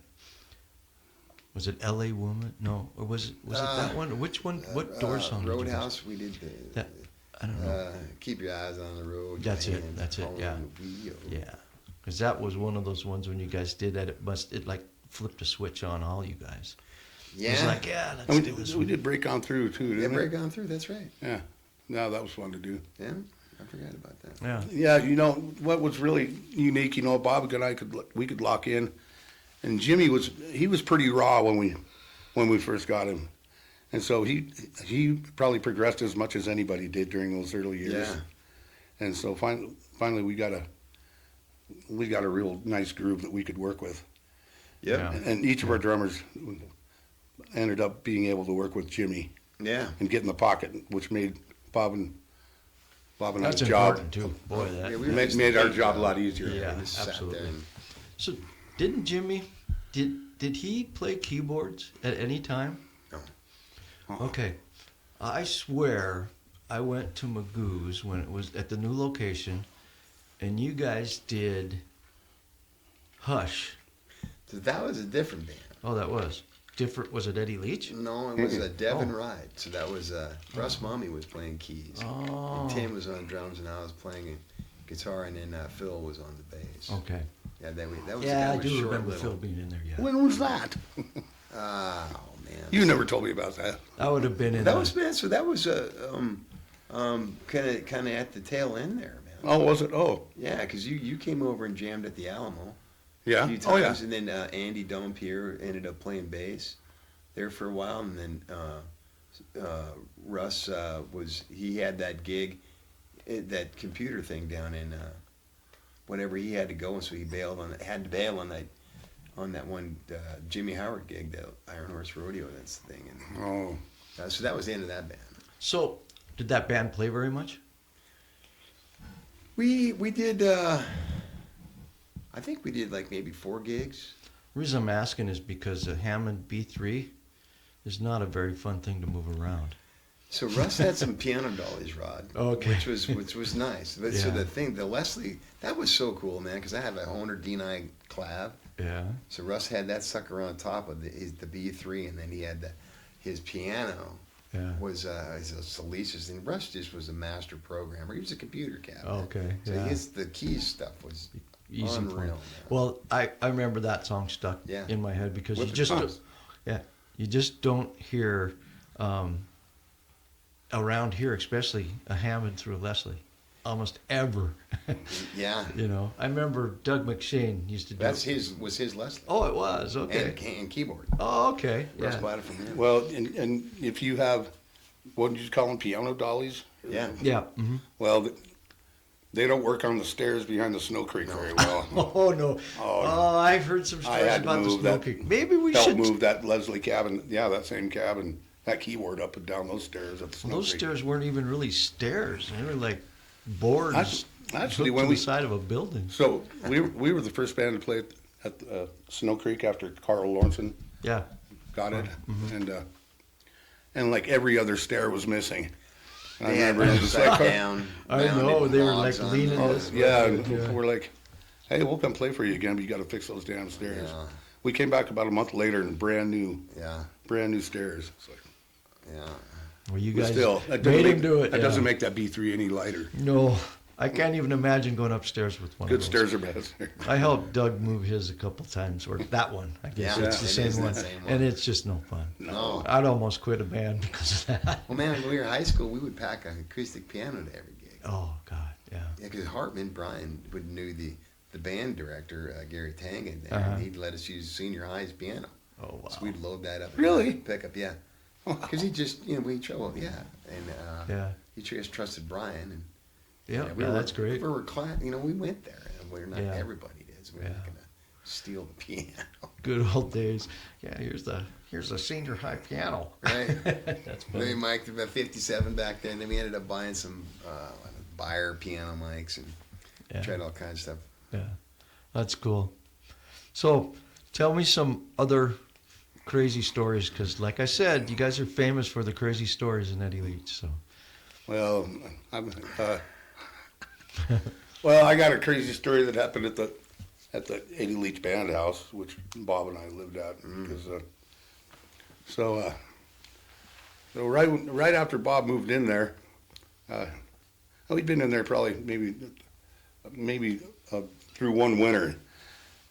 Speaker 4: was it L.A. Woman? No, or was it that one? Which one? What Doors song? did you guys-
Speaker 2: Roadhouse. We did
Speaker 4: That, I don't know.
Speaker 2: Keep your eyes on the road.
Speaker 4: That's
Speaker 2: your
Speaker 4: it,
Speaker 2: hands
Speaker 4: that's it,
Speaker 2: on
Speaker 4: yeah.
Speaker 2: the wheel.
Speaker 4: Yeah, because that was one of those ones when you guys did that. It like flipped a switch on all you guys. It was
Speaker 2: Yeah.
Speaker 4: like, yeah, let's
Speaker 3: And
Speaker 4: do this
Speaker 3: we
Speaker 4: one.
Speaker 3: did Break On Through too,
Speaker 2: Yeah,
Speaker 3: didn't
Speaker 2: break
Speaker 3: we?
Speaker 2: on through. That's right.
Speaker 3: Yeah. No, that was fun to do.
Speaker 2: Yeah, I forgot about that.
Speaker 4: Yeah.
Speaker 3: Yeah, you know what was really unique. You know, Bob and I we could lock in, and Jimmy was pretty raw when we first got him, and so he probably progressed as much as anybody did during those early years.
Speaker 2: Yeah.
Speaker 3: And so finally we got a real nice groove that we could work with,
Speaker 2: Yep.
Speaker 4: Yeah.
Speaker 3: and each of our drummers ended up being able to work with Jimmy
Speaker 2: Yeah.
Speaker 3: and get in the pocket, which made Bob and
Speaker 4: That's
Speaker 3: I's job
Speaker 4: important too. Boy, that.
Speaker 2: Yeah, we
Speaker 3: made our job a lot easier.
Speaker 4: Yeah.
Speaker 2: We just sat
Speaker 4: absolutely.
Speaker 2: there and-
Speaker 4: So, didn't Jimmy? Did he play keyboards at any time?
Speaker 2: No.
Speaker 4: Okay, I swear I went to Magoo's when it was at the new location, and you guys did Hush.
Speaker 2: So that was a different band.
Speaker 4: Oh, that was different. Was it Eddie Leech?
Speaker 2: No, it was a Devon
Speaker 4: Oh.
Speaker 2: Ride. So that was Russ Mommy was playing keys.
Speaker 4: Oh.
Speaker 2: And Tim was on drums, and I was playing guitar, and then Phil was on the bass.
Speaker 4: Okay.
Speaker 2: Yeah, that was
Speaker 4: Yeah, I
Speaker 2: that was
Speaker 4: do
Speaker 2: short
Speaker 4: remember
Speaker 2: little.
Speaker 4: Phil being in there. Yeah,
Speaker 3: When was that?
Speaker 2: Oh man.
Speaker 3: You never told me about that.
Speaker 4: that would have been in.
Speaker 2: That
Speaker 4: the-
Speaker 2: was bad. So that was kind of at the tail end there, man.
Speaker 3: Oh, was it? Oh,
Speaker 2: Yeah, because you came over and jammed at the Alamo
Speaker 3: yeah.
Speaker 2: a few
Speaker 3: Oh, yeah.
Speaker 2: times, and then Andy Dompier ended up playing bass there for a while, and then Russ he had that gig, that computer thing down in whenever he had to go, and so he had to bail on that one Jimmy Howard gig, the Iron Horse Rodeo. That's the thing, and
Speaker 3: Oh,
Speaker 2: so that was the end of that band.
Speaker 4: So, did that band play very much?
Speaker 2: We did. I think we did like maybe 4 gigs.
Speaker 4: The reason I'm asking is because a Hammond B3 is not a very fun thing to move around.
Speaker 2: So Russ had some piano dollies, Rod.
Speaker 4: Okay.
Speaker 2: Which was nice. But so
Speaker 4: Yeah.
Speaker 2: the Leslie, that was so cool, man, because I have a Honer D9 clav.
Speaker 4: Yeah.
Speaker 2: So Russ had that sucker on top of the B3, and then he had his piano
Speaker 4: Yeah.
Speaker 2: was Solis's, and Russ just was a master programmer. He was a computer cat. man.
Speaker 4: Okay,
Speaker 2: So
Speaker 4: yeah.
Speaker 2: the keys stuff was
Speaker 4: Easy for
Speaker 2: unreal.
Speaker 4: him.
Speaker 2: Man.
Speaker 4: Well, I remember that song stuck
Speaker 2: Yeah.
Speaker 4: in my head because
Speaker 2: Whip
Speaker 4: you
Speaker 2: it
Speaker 4: just
Speaker 2: pops.
Speaker 4: you just don't hear around here, especially a Hammond through a Leslie, almost ever.
Speaker 2: Yeah.
Speaker 4: You know, I remember Doug McShane used to do.
Speaker 2: Was his Leslie.
Speaker 4: Oh, it was okay.
Speaker 2: And keyboard.
Speaker 4: Oh, okay.
Speaker 2: Russ
Speaker 4: Yeah.
Speaker 2: bought it from him.
Speaker 3: well, and if you have, what did you call them, piano dollies?
Speaker 2: Yeah.
Speaker 4: Yeah. Hmm.
Speaker 3: Well, They don't work on the stairs behind the Snow Creek very well.
Speaker 4: Oh no! Oh, I've heard some
Speaker 3: I
Speaker 4: stories
Speaker 3: had to
Speaker 4: about the
Speaker 3: move
Speaker 4: Snow
Speaker 3: that.
Speaker 4: Creek. Maybe we
Speaker 3: Help
Speaker 4: should.
Speaker 3: move that Leslie cabin. Yeah, that same cabin. That keyboard up and down those stairs at the Snow
Speaker 4: Those
Speaker 3: Creek.
Speaker 4: stairs weren't even really stairs. They were like boards
Speaker 3: Actually,
Speaker 4: hooked
Speaker 3: when
Speaker 4: to
Speaker 3: we
Speaker 4: the side of a building.
Speaker 3: so we were the first band to play at Snow Creek after Carl Lawrenson
Speaker 4: Yeah.
Speaker 3: got it, and like every other stair was missing. And I
Speaker 2: They had
Speaker 3: remember it
Speaker 2: them
Speaker 3: was
Speaker 2: set
Speaker 3: like,
Speaker 2: down.
Speaker 4: I know,
Speaker 2: mounted
Speaker 4: they were
Speaker 2: logs
Speaker 4: like
Speaker 2: on
Speaker 4: leaning
Speaker 2: them.
Speaker 4: this way.
Speaker 3: yeah, and
Speaker 4: Yeah.
Speaker 3: we're like, hey, we'll come play for you again, but you got to fix those damn stairs.
Speaker 2: Yeah.
Speaker 3: We came back about a month later and brand new
Speaker 2: Yeah,
Speaker 3: stairs. It's like,
Speaker 2: yeah.
Speaker 4: Well, you
Speaker 3: but
Speaker 4: guys
Speaker 3: still, that doesn't
Speaker 4: made
Speaker 3: make,
Speaker 4: him do it.
Speaker 3: That
Speaker 4: yeah.
Speaker 3: doesn't make that B3 any lighter.
Speaker 4: No, I can't even imagine going upstairs with one
Speaker 3: Good
Speaker 4: of those.
Speaker 3: stairs are bad stairs.
Speaker 4: I helped Doug move his a couple times, or that one. I guess
Speaker 2: Yeah,
Speaker 4: it's the
Speaker 2: it
Speaker 4: same
Speaker 2: is the
Speaker 4: one.
Speaker 2: same one.
Speaker 4: And it's just no fun.
Speaker 2: No.
Speaker 4: I'd almost quit a band because of that.
Speaker 2: Well, man, when we were in high school, we would pack an acoustic piano to every gig.
Speaker 4: Oh God, yeah.
Speaker 2: Yeah, because Hartman, Brian, knew the band director, Gary Tangen, there,
Speaker 4: Uh-huh.
Speaker 2: and he'd let us use senior high's piano.
Speaker 4: Oh wow.
Speaker 2: So we'd load that up.
Speaker 3: Really?
Speaker 2: Pick up, yeah. Because he just, we trouble, yeah. And
Speaker 4: Yeah.
Speaker 2: he just trusted Brian. And
Speaker 4: Yeah,
Speaker 2: we were,
Speaker 4: that's great.
Speaker 2: We were class, we went there, and we're not,
Speaker 4: Yeah.
Speaker 2: everybody does. We're not
Speaker 4: Yeah.
Speaker 2: going to steal the piano.
Speaker 4: Good old days. Yeah, here's the senior high piano.
Speaker 2: Right?
Speaker 4: That's funny.
Speaker 2: We mic'd about 57 back then. Then we ended up buying some Beyer piano mics and
Speaker 4: Yeah.
Speaker 2: tried all kinds of stuff.
Speaker 4: Yeah, that's cool. So, tell me some other crazy stories, because, like I said, you guys are famous for the crazy stories in Eddy Leech. So,
Speaker 3: Well, well, I got a crazy story that happened at the Eddy Leech Band House, which Bob and I lived at. Because, so right after Bob moved in there, we'd been in there probably maybe through one winter.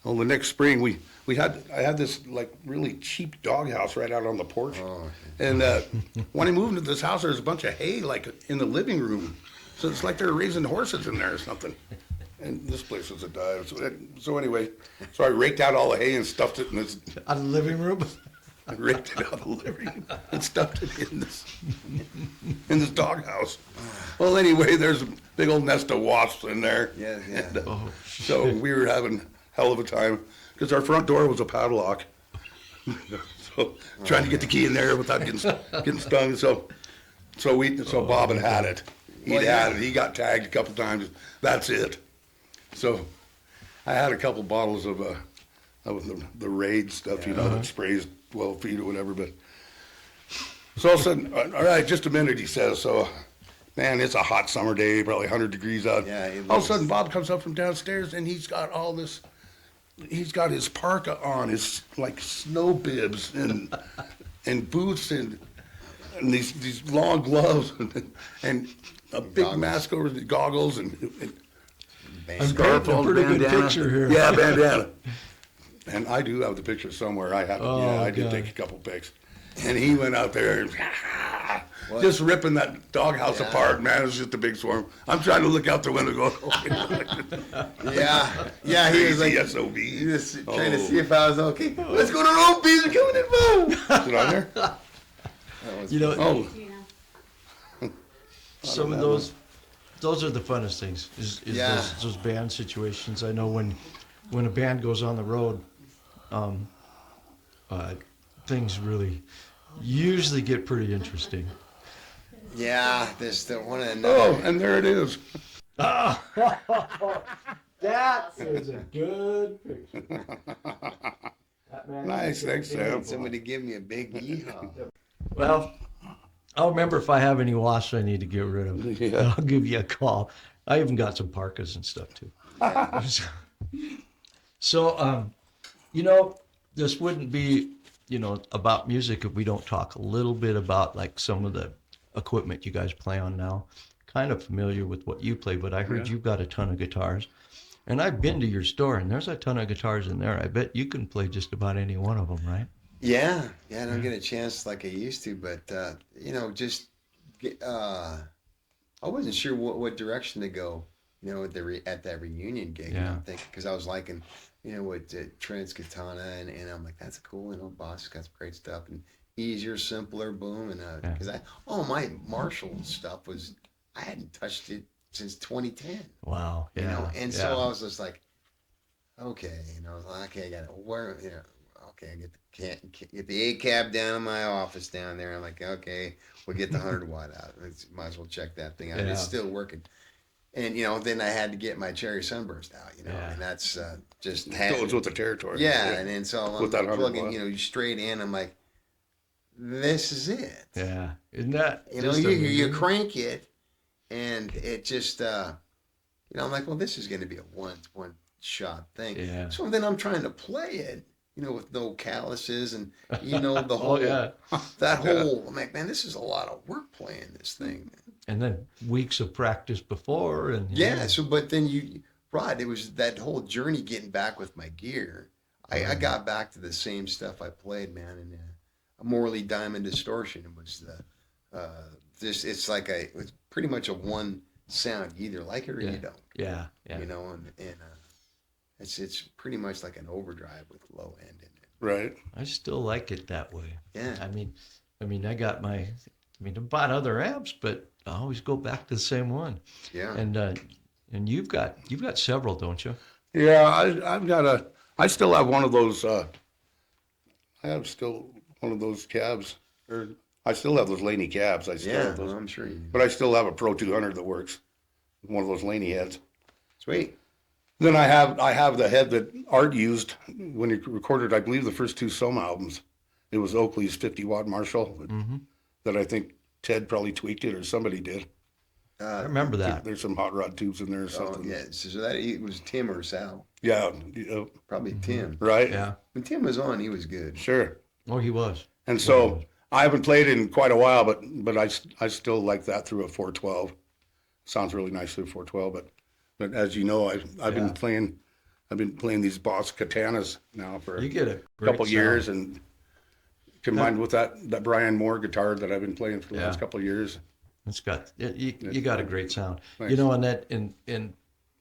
Speaker 3: Well, the next spring I had this like really cheap doghouse right out on the porch,
Speaker 2: Oh.
Speaker 3: and when I moved into this house, there was a bunch of hay like in the living room, so it's like they were raising horses in there or something. And this place was a dive. So anyway, so I raked out all the hay and stuffed it in this.
Speaker 4: out of the living room.
Speaker 3: I raked it out of the living room and stuffed it in this doghouse. Well, anyway, there's a big old nest of wasps in there.
Speaker 2: Yeah, yeah.
Speaker 3: And,
Speaker 4: Oh,
Speaker 3: so we were having hell of a time because our front door was a padlock. So trying to get the key in there without getting stung. So Bob had it.
Speaker 2: Well,
Speaker 3: Had it. He got tagged a couple times. That's it. So I had a couple bottles of the Raid stuff, that sprays 12 feet or whatever. But so all of a sudden, all right, just a minute, he says. So, man, it's a hot summer day, probably 100 degrees out.
Speaker 2: Yeah, it
Speaker 3: all of a
Speaker 2: was.
Speaker 3: sudden, Bob comes up from downstairs, and he's got all this. He's got his parka on, his like snow bibs and boots and these long gloves and a big
Speaker 2: Goggles.
Speaker 3: mask over the goggles and
Speaker 2: Band.
Speaker 4: I'm painting a pretty good
Speaker 3: bandana.
Speaker 4: picture here.
Speaker 3: Yeah, bandana. And I do have the picture somewhere. I have.
Speaker 4: Oh,
Speaker 3: I did
Speaker 4: God.
Speaker 3: take a couple pics. And he went out there and
Speaker 2: What?
Speaker 3: just ripping that doghouse
Speaker 2: Yeah.
Speaker 3: apart. Man, it was just a big swarm. I'm trying to look out the window, going,
Speaker 2: Yeah, he was like,
Speaker 3: SOB.
Speaker 2: he was trying to see if I was okay. Let's go to Rome, bees are coming in, boom.
Speaker 3: Is it on there?
Speaker 2: That was
Speaker 4: You know,
Speaker 3: Oh,
Speaker 4: some of those are the funnest things. Is
Speaker 2: Yeah.
Speaker 4: those band situations. I know when a band goes on the road, things really usually get pretty interesting.
Speaker 2: Yeah, there's the one and
Speaker 3: oh,
Speaker 2: another.
Speaker 3: and there it is.
Speaker 4: That is a good picture. That man
Speaker 3: Nice, thanks, Sam.
Speaker 2: Somebody give me a big yeehaw.
Speaker 4: Well, I'll remember if I have any wasps I need to get rid of.
Speaker 3: Yeah.
Speaker 4: I'll give you a call. I even got some parkas and stuff too. So, this wouldn't be, about music if we don't talk a little bit about like some of the equipment you guys play on now. Kind of familiar with what you play, but I heard you've got a ton of guitars. And I've been to your store, and there's a ton of guitars in there. I bet you can play just about any one of them, right?
Speaker 2: Yeah, I don't get a chance like I used to, but I wasn't sure what direction to go, at that reunion gig.
Speaker 4: Yeah.
Speaker 2: I'm thinking because I was liking, what Trent's katana, and I'm like, that's cool. Boss got some great stuff and easier, simpler, boom, and because all my Marshall stuff I hadn't touched it since 2010.
Speaker 4: Wow. Yeah.
Speaker 2: You know, and
Speaker 4: yeah.
Speaker 2: so I was just like, okay, you know, I was like, okay, I got to where, you know, okay, I get the A cab down in my office down there. I'm like, okay, we'll get the 100 watt out. Might as well check that thing out.
Speaker 4: Yeah.
Speaker 2: It's still working. And you know, then I had to get my cherry sunburst out. You know,
Speaker 4: Yeah.
Speaker 2: and that's just
Speaker 3: Goes with the territory.
Speaker 2: yeah. And then so I'm
Speaker 3: With that 100
Speaker 2: plugging,
Speaker 3: watt.
Speaker 2: you know, straight in. I'm like, this is it.
Speaker 4: Yeah. Isn't that
Speaker 2: You know,
Speaker 4: just
Speaker 2: you
Speaker 4: amazing?
Speaker 2: crank it, and it just, you know, I'm like, well, this is going to be a one shot thing.
Speaker 4: Yeah.
Speaker 2: So then I'm trying to play it, you know, with no calluses and, you know, the whole,
Speaker 4: Oh, yeah.
Speaker 2: that whole, I'm like, man, this is a lot of work playing this thing.
Speaker 4: And then weeks of practice before, and
Speaker 2: Yeah. So, but then Rod, it was that whole journey getting back with my gear. I got back to the same stuff I played, man, and a Morley Diamond Distortion was it's like it's pretty much a one sound. You either like it or
Speaker 4: Yeah.
Speaker 2: you don't.
Speaker 4: Yeah. Yeah.
Speaker 2: You know, and it's pretty much like an overdrive with low end in it.
Speaker 3: Right.
Speaker 4: I still like it that way.
Speaker 2: Yeah.
Speaker 4: I mean, I bought other amps, but I always go back to the same one.
Speaker 2: Yeah.
Speaker 4: And you've got several, don't you?
Speaker 3: Yeah, I still have one of those, I have still one of those cabs, or I still have those Laney cabs. I still
Speaker 2: Yeah.
Speaker 3: have those.
Speaker 2: Well, I'm sure you.
Speaker 3: But I still have a Pro 200 that works, one of those Laney heads.
Speaker 2: Sweet.
Speaker 3: Then I have the head that Art used when he recorded, I believe, the first two Soma albums. It was Oakley's 50-watt Marshall that I think Ted probably tweaked it or somebody did.
Speaker 4: I remember that.
Speaker 3: There's some hot rod tubes in there or
Speaker 2: Oh,
Speaker 3: something.
Speaker 2: yeah. So that it was Tim or Sal.
Speaker 3: Yeah,
Speaker 2: Probably Tim.
Speaker 3: right?
Speaker 4: Yeah.
Speaker 2: When Tim was on, he was good.
Speaker 3: Sure.
Speaker 4: Oh, he was.
Speaker 3: And so I haven't played it in quite a while, but I still like that through a 412. Sounds really nice through a 412, but as you know, I've been playing these Boss Katanas now for
Speaker 4: You get a
Speaker 3: a
Speaker 4: great
Speaker 3: couple
Speaker 4: sound.
Speaker 3: years, and combined with that Brian Moore guitar that I've been playing for the last couple of years.
Speaker 4: It's got you got a great sound.
Speaker 3: Thanks.
Speaker 4: You know, and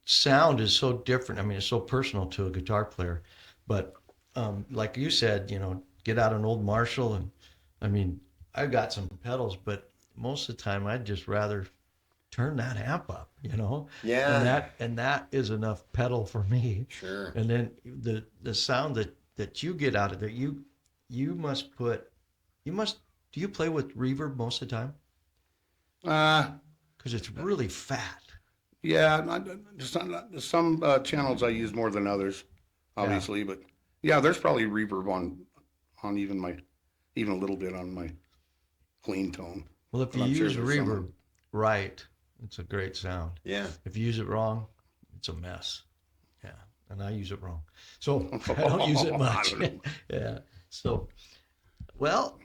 Speaker 4: sound is so different. I mean, it's so personal to a guitar player. But like you said, you know, get out an old Marshall, and I mean, I've got some pedals, but most of the time I'd just rather turn that amp up, you know.
Speaker 2: Yeah.
Speaker 4: And that is enough pedal for me.
Speaker 2: Sure.
Speaker 4: And then the sound that you get out of there, you must do you play with reverb most of the time? Because it's really fat.
Speaker 3: Yeah, some channels I use more than others, obviously, but yeah, there's probably reverb on even a little bit on my clean tone.
Speaker 4: Well, if
Speaker 3: But
Speaker 4: you
Speaker 3: I'm sure
Speaker 4: use
Speaker 3: there's
Speaker 4: reverb
Speaker 3: some-
Speaker 4: right, it's a great sound.
Speaker 2: Yeah.
Speaker 4: If you use it wrong, it's a mess. Yeah, and I use it wrong, so I don't use it much. Yeah. So, well,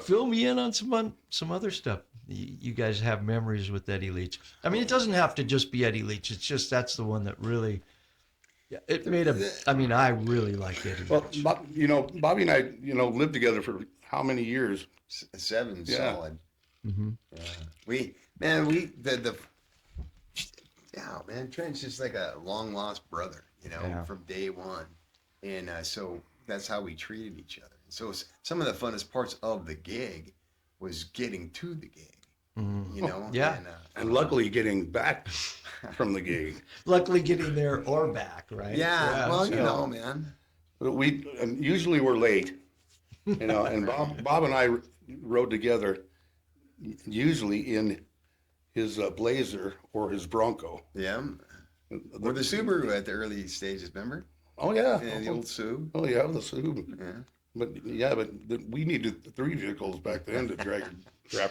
Speaker 4: fill me in on some other stuff. You guys have memories with Eddy Leech. I mean, it doesn't have to just be Eddy Leech. It's just that's the one that really. Yeah, it made a. I mean, I really like Eddy
Speaker 3: Well,
Speaker 4: Leech.
Speaker 3: Bobby and I, lived together for how many years?
Speaker 2: 7
Speaker 3: Yeah.
Speaker 2: solid.
Speaker 4: Mm-hmm.
Speaker 2: Trent's just like a long lost brother,
Speaker 4: Yeah.
Speaker 2: from day one, and so that's how we treated each other. So some of the funnest parts of the gig was getting to the gig,
Speaker 4: Yeah.
Speaker 3: And luckily getting back from the gig.
Speaker 4: Luckily, getting there or back, right?
Speaker 2: yeah. Well,
Speaker 4: so-
Speaker 2: man.
Speaker 3: But and usually we're late, and Bob and I rode together, usually in his Blazer or his Bronco.
Speaker 2: Yeah. Or the Subaru at the early stages, remember?
Speaker 3: Oh yeah.
Speaker 2: Yeah, the old Sub.
Speaker 3: Oh yeah, the Sub.
Speaker 2: Yeah.
Speaker 3: But we needed 3 vehicles back then to drag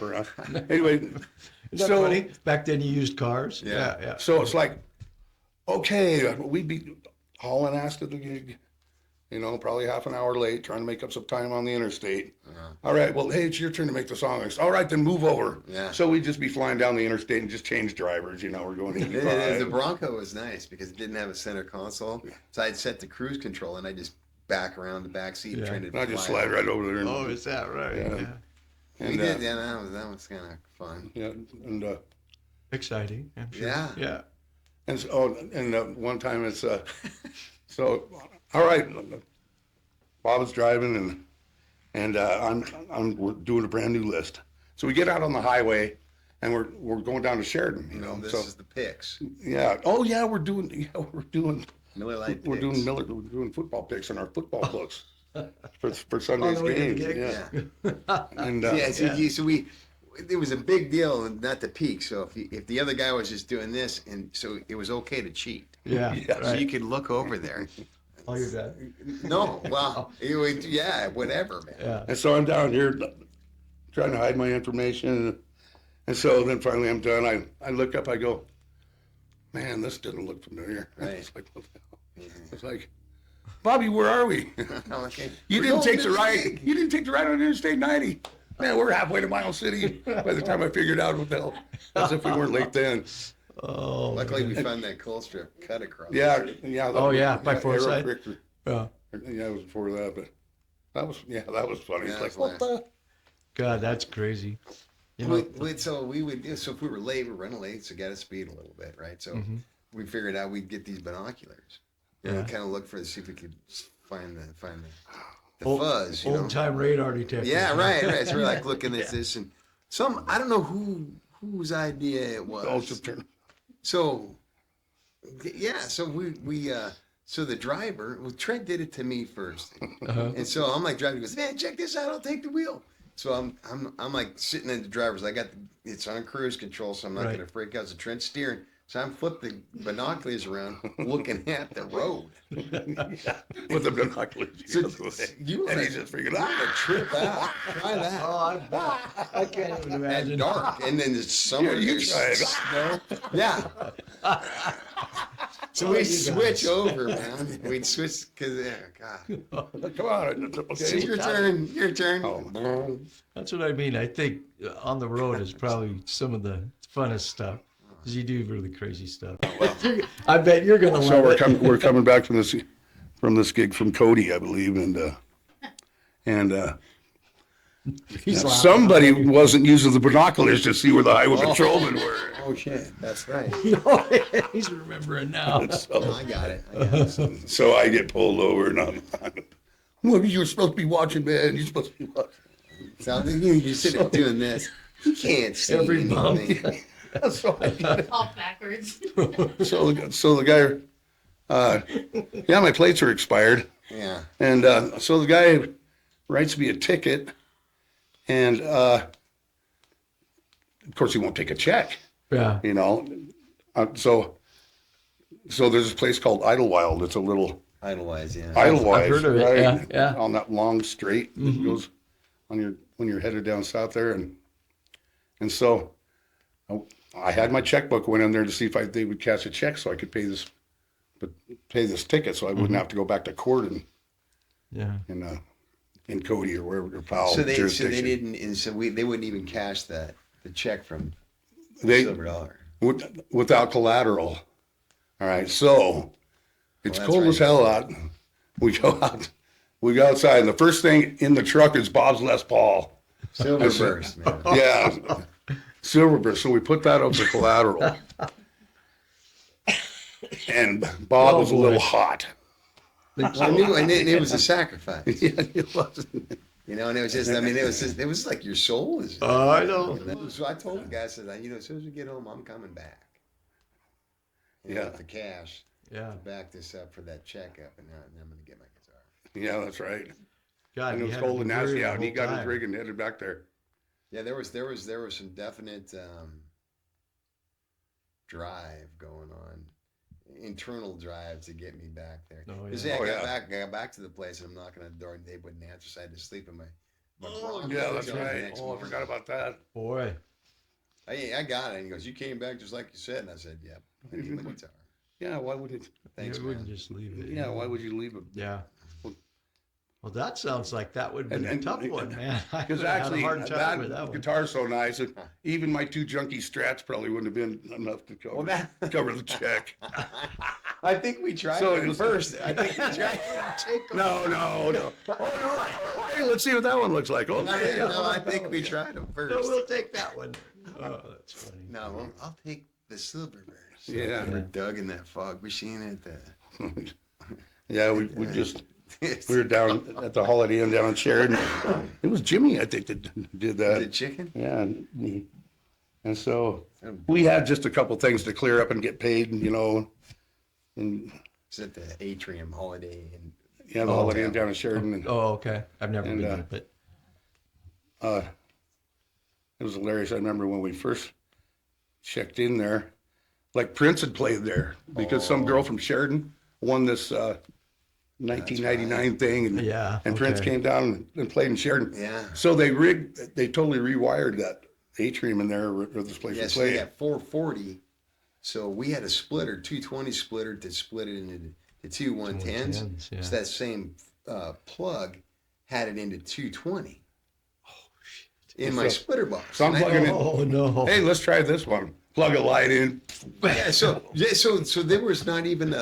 Speaker 3: around. Anyway,
Speaker 4: Isn't that funny? Back then, you used cars.
Speaker 2: Yeah.
Speaker 4: Yeah.
Speaker 3: so it's like, okay, we'd be hauling ass to the gig, probably half an hour late, trying to make up some time on the interstate. All right, well, hey, it's your turn to make the song. All right, then move over.
Speaker 2: Yeah.
Speaker 3: So we'd just be flying down the interstate and just change drivers. We're going 85.
Speaker 2: The Bronco was nice because it didn't have a center console. So I'd set the cruise control and I just back around the back seat
Speaker 4: Yeah.
Speaker 2: trying to
Speaker 3: And I just
Speaker 2: fly
Speaker 3: slide
Speaker 2: over.
Speaker 3: right over there. And,
Speaker 4: Oh, is that right?
Speaker 3: Yeah.
Speaker 4: Yeah.
Speaker 2: We
Speaker 3: and,
Speaker 2: did, yeah, that was kind of fun.
Speaker 3: yeah, and
Speaker 4: Exciting. I'm sure.
Speaker 2: Yeah.
Speaker 4: Yeah.
Speaker 3: and so, one time it's so all right, Bob's driving and I'm we're doing a brand new list. So we get out on the highway, and we're going down to Sheridan, you know.
Speaker 2: This
Speaker 3: So
Speaker 2: is the picks.
Speaker 3: yeah, oh yeah, we're doing
Speaker 2: Miller Lite
Speaker 3: we're
Speaker 2: picks.
Speaker 3: doing football picks in our football books for Sunday's
Speaker 4: the way to the
Speaker 3: games.
Speaker 4: gig?
Speaker 3: Yeah, and
Speaker 2: So it was a big deal not to peak. So if the other guy was just doing this, and so it was okay to cheat.
Speaker 4: Yeah.
Speaker 3: Yeah.
Speaker 2: So you could look over there.
Speaker 4: Oh, you're dead.
Speaker 2: No, well, yeah, whatever, man.
Speaker 4: Yeah.
Speaker 3: and so I'm down here trying to hide my information, and so then finally I'm done. I look up, I go, man, this didn't look familiar.
Speaker 2: Right.
Speaker 3: It's like, what the hell? It's like, Bobby, where are we?
Speaker 2: Okay.
Speaker 3: You didn't take the right. You didn't take the right on Interstate 90. Man, we're halfway to Miles City. By the time I figured out what the hell, as if we weren't late then.
Speaker 4: Oh.
Speaker 2: Luckily, we found that cold strip cut across.
Speaker 3: Yeah.
Speaker 4: Oh, yeah, by Forsyth?
Speaker 3: Yeah, it was before that, but that was funny.
Speaker 2: Yeah,
Speaker 3: It's like,
Speaker 2: that's
Speaker 3: what the?
Speaker 4: God, that's crazy. You know,
Speaker 2: So if we were late, we're running late, so got to speed a little bit, right? So we figured out we'd get these binoculars. And
Speaker 4: Yeah.
Speaker 2: we kind of look see if we could find the fuzz.
Speaker 4: old time radar detector.
Speaker 2: Yeah, right. So we're like looking at this, and I don't know whose idea it was. So yeah, so so the driver, Trent did it to me first, and so I'm like driving. He goes, man, check this out. I'll take the wheel. So I'm like sitting in the driver's. It's on cruise control, so I'm not gonna freak out. So Trent's steering. So I'm flipping the binoculars around, looking at the road.
Speaker 3: With the binoculars.
Speaker 2: You
Speaker 3: And
Speaker 2: want
Speaker 3: he's
Speaker 2: to
Speaker 3: just freaking out.
Speaker 2: trip out? Try that.
Speaker 4: Oh, I can't even
Speaker 2: At
Speaker 4: imagine.
Speaker 2: dark, and then it's summer.
Speaker 3: Yeah, you
Speaker 2: there's
Speaker 3: try it.
Speaker 2: snow. Yeah. So we switch over, man. We'd switch because, God.
Speaker 3: Come on.
Speaker 2: So
Speaker 3: Okay.
Speaker 2: your turn. Your turn.
Speaker 3: Oh.
Speaker 4: That's what I mean. I think on the road is probably some of the funnest stuff. 'Cause you do really crazy stuff. I bet you're gonna
Speaker 3: So
Speaker 4: love it.
Speaker 3: we're coming back from this gig from Cody, I believe, and
Speaker 4: He's laughing.
Speaker 3: somebody wasn't using the binoculars to see where the highway patrolmen were.
Speaker 2: Oh shit, that's right.
Speaker 4: He's remembering now.
Speaker 2: Oh, I got it.
Speaker 3: So I get pulled over, and I'm well, you're supposed to be watching, man. You're supposed to be watching.
Speaker 2: So you sit there doing this. You can't see
Speaker 4: Every bump.
Speaker 2: anything.
Speaker 3: So
Speaker 5: All backwards.
Speaker 3: so the guy, yeah, my plates are expired.
Speaker 2: Yeah.
Speaker 3: And so the guy writes me a ticket, and of course he won't take a check,
Speaker 4: Yeah.
Speaker 3: you know. So there's this place called Idlewild. It's a little
Speaker 2: Idlewild, yeah.
Speaker 3: Idlewild,
Speaker 4: I've heard of it,
Speaker 3: right?
Speaker 4: yeah, yeah.
Speaker 3: On that long straight that goes on when you're headed down south there, and so I had my checkbook, went in there to see if they would cash a check so I could pay this ticket, so I wouldn't have to go back to court
Speaker 4: Yeah.
Speaker 3: in Cody or wherever your pal
Speaker 2: So they
Speaker 3: jurisdiction.
Speaker 2: didn't, and so they wouldn't even cash the check from
Speaker 3: They
Speaker 2: Silver Dollar.
Speaker 3: without collateral. All right, so it's
Speaker 2: that's
Speaker 3: cold
Speaker 2: right.
Speaker 3: as hell out. We go outside, and the first thing in the truck is Bob's Les Paul.
Speaker 2: Silver Burst, man.
Speaker 3: Yeah, Silverburst. So we put that up for collateral, and Bob was a little hot.
Speaker 2: I knew, and it was a sacrifice.
Speaker 3: Yeah, it was.
Speaker 2: You know, and it was just, I mean, it was like your soul is.
Speaker 4: I know.
Speaker 2: So I told the guy, I said, as soon as we get home, I'm coming back.
Speaker 3: Yeah.
Speaker 2: With the cash,
Speaker 4: Yeah.
Speaker 2: back this up for that checkup, and I'm going to get my guitar.
Speaker 3: Yeah, that's right.
Speaker 4: God,
Speaker 3: And it
Speaker 4: you
Speaker 3: was
Speaker 4: had to
Speaker 3: cold
Speaker 4: be
Speaker 3: and nasty
Speaker 4: worried
Speaker 3: out, and he
Speaker 4: the
Speaker 3: got
Speaker 4: whole
Speaker 3: his
Speaker 4: time.
Speaker 3: rig and headed back there.
Speaker 2: Yeah, there was some definite drive going on, internal drive to get me back there.
Speaker 4: Oh, yeah.
Speaker 2: 'Cause, I got back to the place, and I'm knocking on the door, and they wouldn't answer, so I had to sleep in my bunk
Speaker 3: Yeah, that's
Speaker 2: until the
Speaker 3: right.
Speaker 2: next
Speaker 3: Oh, I
Speaker 2: morning.
Speaker 3: forgot about that.
Speaker 4: Boy.
Speaker 2: I got it. And he goes, "You came back just like you said." And I said, "Yep." I need my guitar.
Speaker 3: Yeah, why would it?
Speaker 2: Thanks,
Speaker 4: You wouldn't
Speaker 2: man.
Speaker 4: just leave it.
Speaker 3: Yeah, why would you leave it?
Speaker 4: Yeah. Well, that sounds like that would be a
Speaker 3: And-
Speaker 4: tough one, man. I
Speaker 3: Because
Speaker 4: would have had
Speaker 3: actually,
Speaker 4: a hard time with that
Speaker 3: that
Speaker 4: one.
Speaker 3: guitar's so nice that even my two junky Strats probably wouldn't have been enough to cover, cover the check.
Speaker 2: I think we tried
Speaker 3: So
Speaker 2: it
Speaker 3: it was-
Speaker 2: first. I think we tried to take them.
Speaker 3: No. Oh, no. Hey, let's see what that one looks like. Okay.
Speaker 2: No, I think we tried them
Speaker 4: So
Speaker 2: first.
Speaker 4: we'll take that one. Oh, that's funny.
Speaker 2: No, I'll take the Silver Burst.
Speaker 3: Yeah.
Speaker 2: We're dug in that fog machine at the.
Speaker 3: Yeah, we were down at the Holiday Inn down in Sheridan. It was Jimmy, I think, that did
Speaker 2: The
Speaker 3: that.
Speaker 2: chicken?
Speaker 3: Yeah, and And so we had just a couple things to clear up and get paid, and and
Speaker 2: It's at the Atrium Holiday and
Speaker 3: yeah, the Holiday Inn down in Sheridan. And,
Speaker 4: Oh, okay. I've never been there, but
Speaker 3: it was hilarious. I remember when we first checked in there, like Prince had played there because some girl from Sheridan won this 1999 thing, and
Speaker 4: Yeah,
Speaker 3: and Prince
Speaker 4: okay.
Speaker 3: came down and played in Sheridan.
Speaker 2: Yeah.
Speaker 3: So they totally rewired that atrium in there where this place
Speaker 2: yeah,
Speaker 3: was
Speaker 2: so they
Speaker 3: played.
Speaker 2: got 440. So we had a splitter, 220 splitter to split it into the two 110s.
Speaker 4: 110s, yeah.
Speaker 2: So that same plug had it into 220. In my splitter box.
Speaker 3: So I'm
Speaker 2: And I-
Speaker 3: plugging in.
Speaker 4: oh no.
Speaker 3: Hey, let's try this one. Plug a light in.
Speaker 2: so there was not even